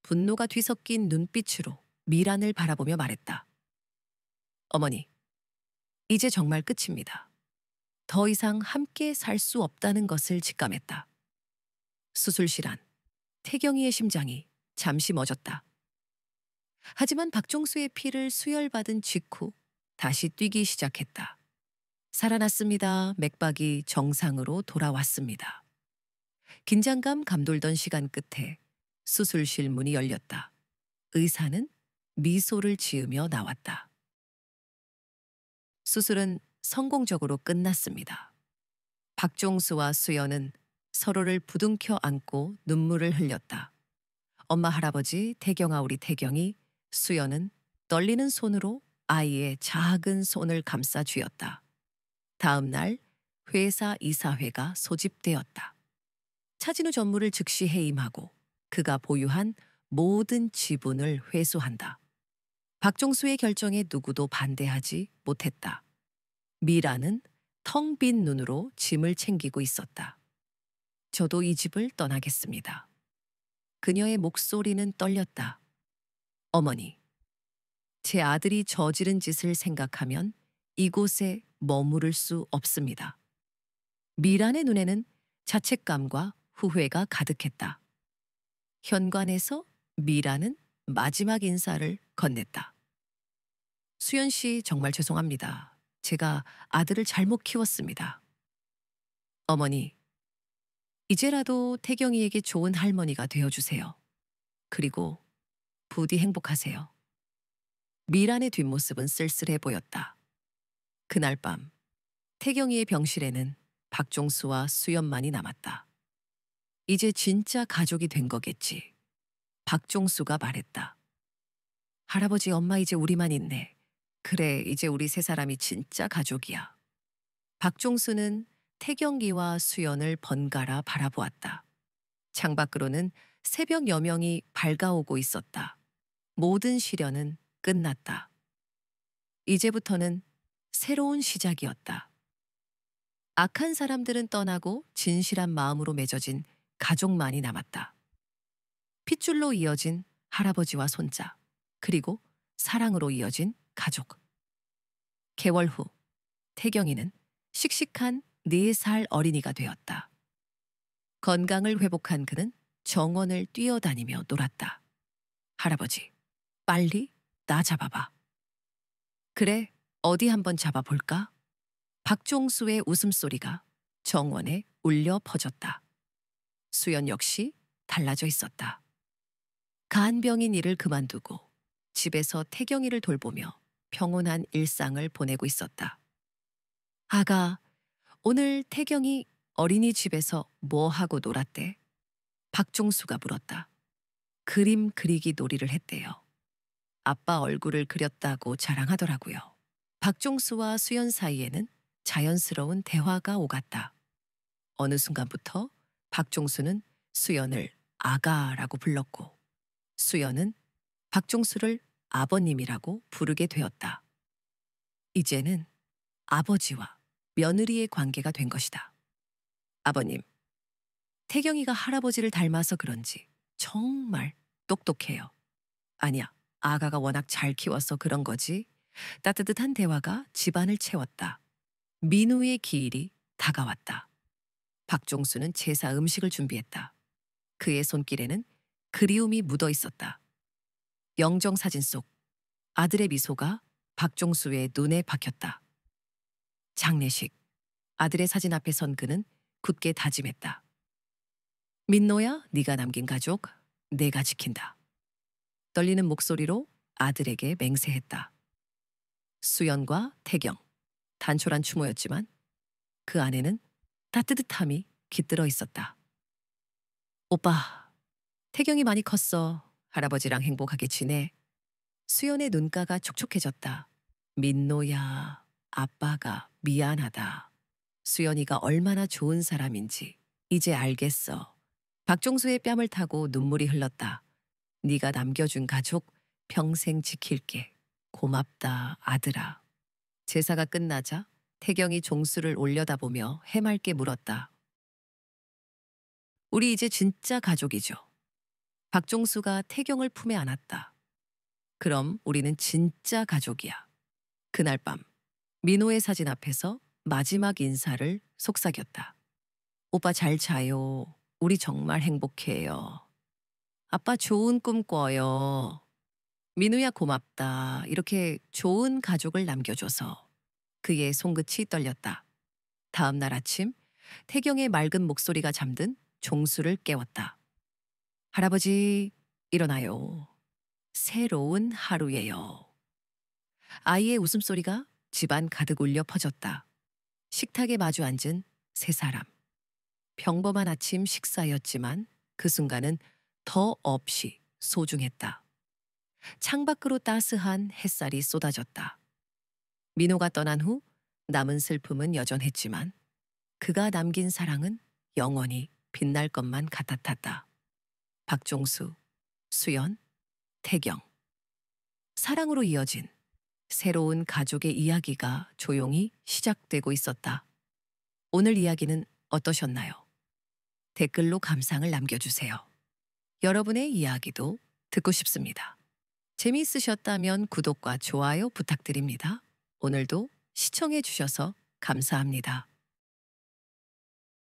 분노가 뒤섞인 눈빛으로 미란을 바라보며 말했다. 어머니, 이제 정말 끝입니다. 더 이상 함께 살 수 없다는 것을 직감했다. 수술실 안, 태경이의 심장이 잠시 멎었다. 하지만 박종수의 피를 수혈받은 직후 다시 뛰기 시작했다. 살아났습니다. 맥박이 정상으로 돌아왔습니다. 긴장감 감돌던 시간 끝에 수술실 문이 열렸다. 의사는 미소를 지으며 나왔다. 수술은 성공적으로 끝났습니다. 박종수와 수연은 서로를 부둥켜 안고 눈물을 흘렸다. 엄마, 할아버지, 태경아, 우리 태경이, 수연은 떨리는 손으로 아이의 작은 손을 감싸 쥐었다. 다음 날 회사 이사회가 소집되었다. 차진우 전무를 즉시 해임하고 그가 보유한 모든 지분을 회수한다. 박종수의 결정에 누구도 반대하지 못했다. 미라는 텅 빈 눈으로 짐을 챙기고 있었다. 저도 이 집을 떠나겠습니다. 그녀의 목소리는 떨렸다. 어머니, 제 아들이 저지른 짓을 생각하면 이곳에 머무를 수 없습니다. 미란의 눈에는 자책감과 후회가 가득했다. 현관에서 미란은 마지막 인사를 건넸다. 수연 씨, 정말 죄송합니다. 제가 아들을 잘못 키웠습니다. 어머니, 이제라도 태경이에게 좋은 할머니가 되어주세요. 그리고 부디 행복하세요. 미란의 뒷모습은 쓸쓸해 보였다. 그날 밤 태경이의 병실에는 박종수와 수연만이 남았다. 이제 진짜 가족이 된 거겠지. 박종수가 말했다. 할아버지, 엄마, 이제 우리만 있네. 그래, 이제 우리 세 사람이 진짜 가족이야. 박종수는 태경이와 수연을 번갈아 바라보았다. 창밖으로는 새벽 여명이 밝아오고 있었다. 모든 시련은 끝났다. 이제부터는 새로운 시작이었다. 악한 사람들은 떠나고 진실한 마음으로 맺어진 가족만이 남았다. 핏줄로 이어진 할아버지와 손자, 그리고 사랑으로 이어진 가족. 개월 후 태경이는 씩씩한 4살 어린이가 되었다. 건강을 회복한 그는 정원을 뛰어다니며 놀았다. 할아버지, 빨리 나 잡아봐. 그래, 어디 한번 잡아볼까? 박종수의 웃음소리가 정원에 울려 퍼졌다. 수연 역시 달라져 있었다. 간병인 일을 그만두고 집에서 태경이를 돌보며 평온한 일상을 보내고 있었다. 아가, 오늘 태경이 어린이집에서 뭐 하고 놀았대? 박종수가 물었다. 그림 그리기 놀이를 했대요. 아빠 얼굴을 그렸다고 자랑하더라고요. 박종수와 수연 사이에는 자연스러운 대화가 오갔다. 어느 순간부터 박종수는 수연을 아가라고 불렀고 수연은 박종수를 아버님이라고 부르게 되었다. 이제는 아버지와 며느리의 관계가 된 것이다. 아버님, 태경이가 할아버지를 닮아서 그런지 정말 똑똑해요. 아니야, 아가가 워낙 잘 키워서 그런 거지. 따뜻한 대화가 집안을 채웠다. 민우의 기일이 다가왔다. 박종수는 제사 음식을 준비했다. 그의 손길에는 그리움이 묻어 있었다. 영정사진 속 아들의 미소가 박종수의 눈에 박혔다. 장례식, 아들의 사진 앞에 선 그는 굳게 다짐했다. 민노야, 네가 남긴 가족, 내가 지킨다. 떨리는 목소리로 아들에게 맹세했다. 수연과 태경, 단촐한 추모였지만 그 안에는 따뜻함이 깃들어 있었다. 오빠, 태경이 많이 컸어. 할아버지랑 행복하게 지내. 수연의 눈가가 촉촉해졌다. 민노야, 아빠가 미안하다. 수연이가 얼마나 좋은 사람인지 이제 알겠어. 박종수의 뺨을 타고 눈물이 흘렀다. 네가 남겨준 가족 평생 지킬게. 고맙다, 아들아. 제사가 끝나자 태경이 종수를 올려다보며 해맑게 물었다. 우리 이제 진짜 가족이죠. 박종수가 태경을 품에 안았다. 그럼 우리는 진짜 가족이야. 그날 밤 민호의 사진 앞에서 마지막 인사를 속삭였다. 오빠 잘 자요. 우리 정말 행복해요. 아빠 좋은 꿈 꿔요. 민우야 고맙다. 이렇게 좋은 가족을 남겨줘서 그의 손끝이 떨렸다. 다음 날 아침 태경의 맑은 목소리가 잠든 종수를 깨웠다. 할아버지, 일어나요. 새로운 하루예요. 아이의 웃음소리가 집안 가득 울려 퍼졌다. 식탁에 마주 앉은 세 사람. 평범한 아침 식사였지만 그 순간은 더 없이 소중했다. 창밖으로 따스한 햇살이 쏟아졌다. 민호가 떠난 후 남은 슬픔은 여전했지만 그가 남긴 사랑은 영원히 빛날 것만 같았다. 박종수, 수연, 태경. 사랑으로 이어진 새로운 가족의 이야기가 조용히 시작되고 있었다. 오늘 이야기는 어떠셨나요? 댓글로 감상을 남겨주세요. 여러분의 이야기도 듣고 싶습니다. 재미있으셨다면 구독과 좋아요 부탁드립니다. 오늘도 시청해 주셔서 감사합니다.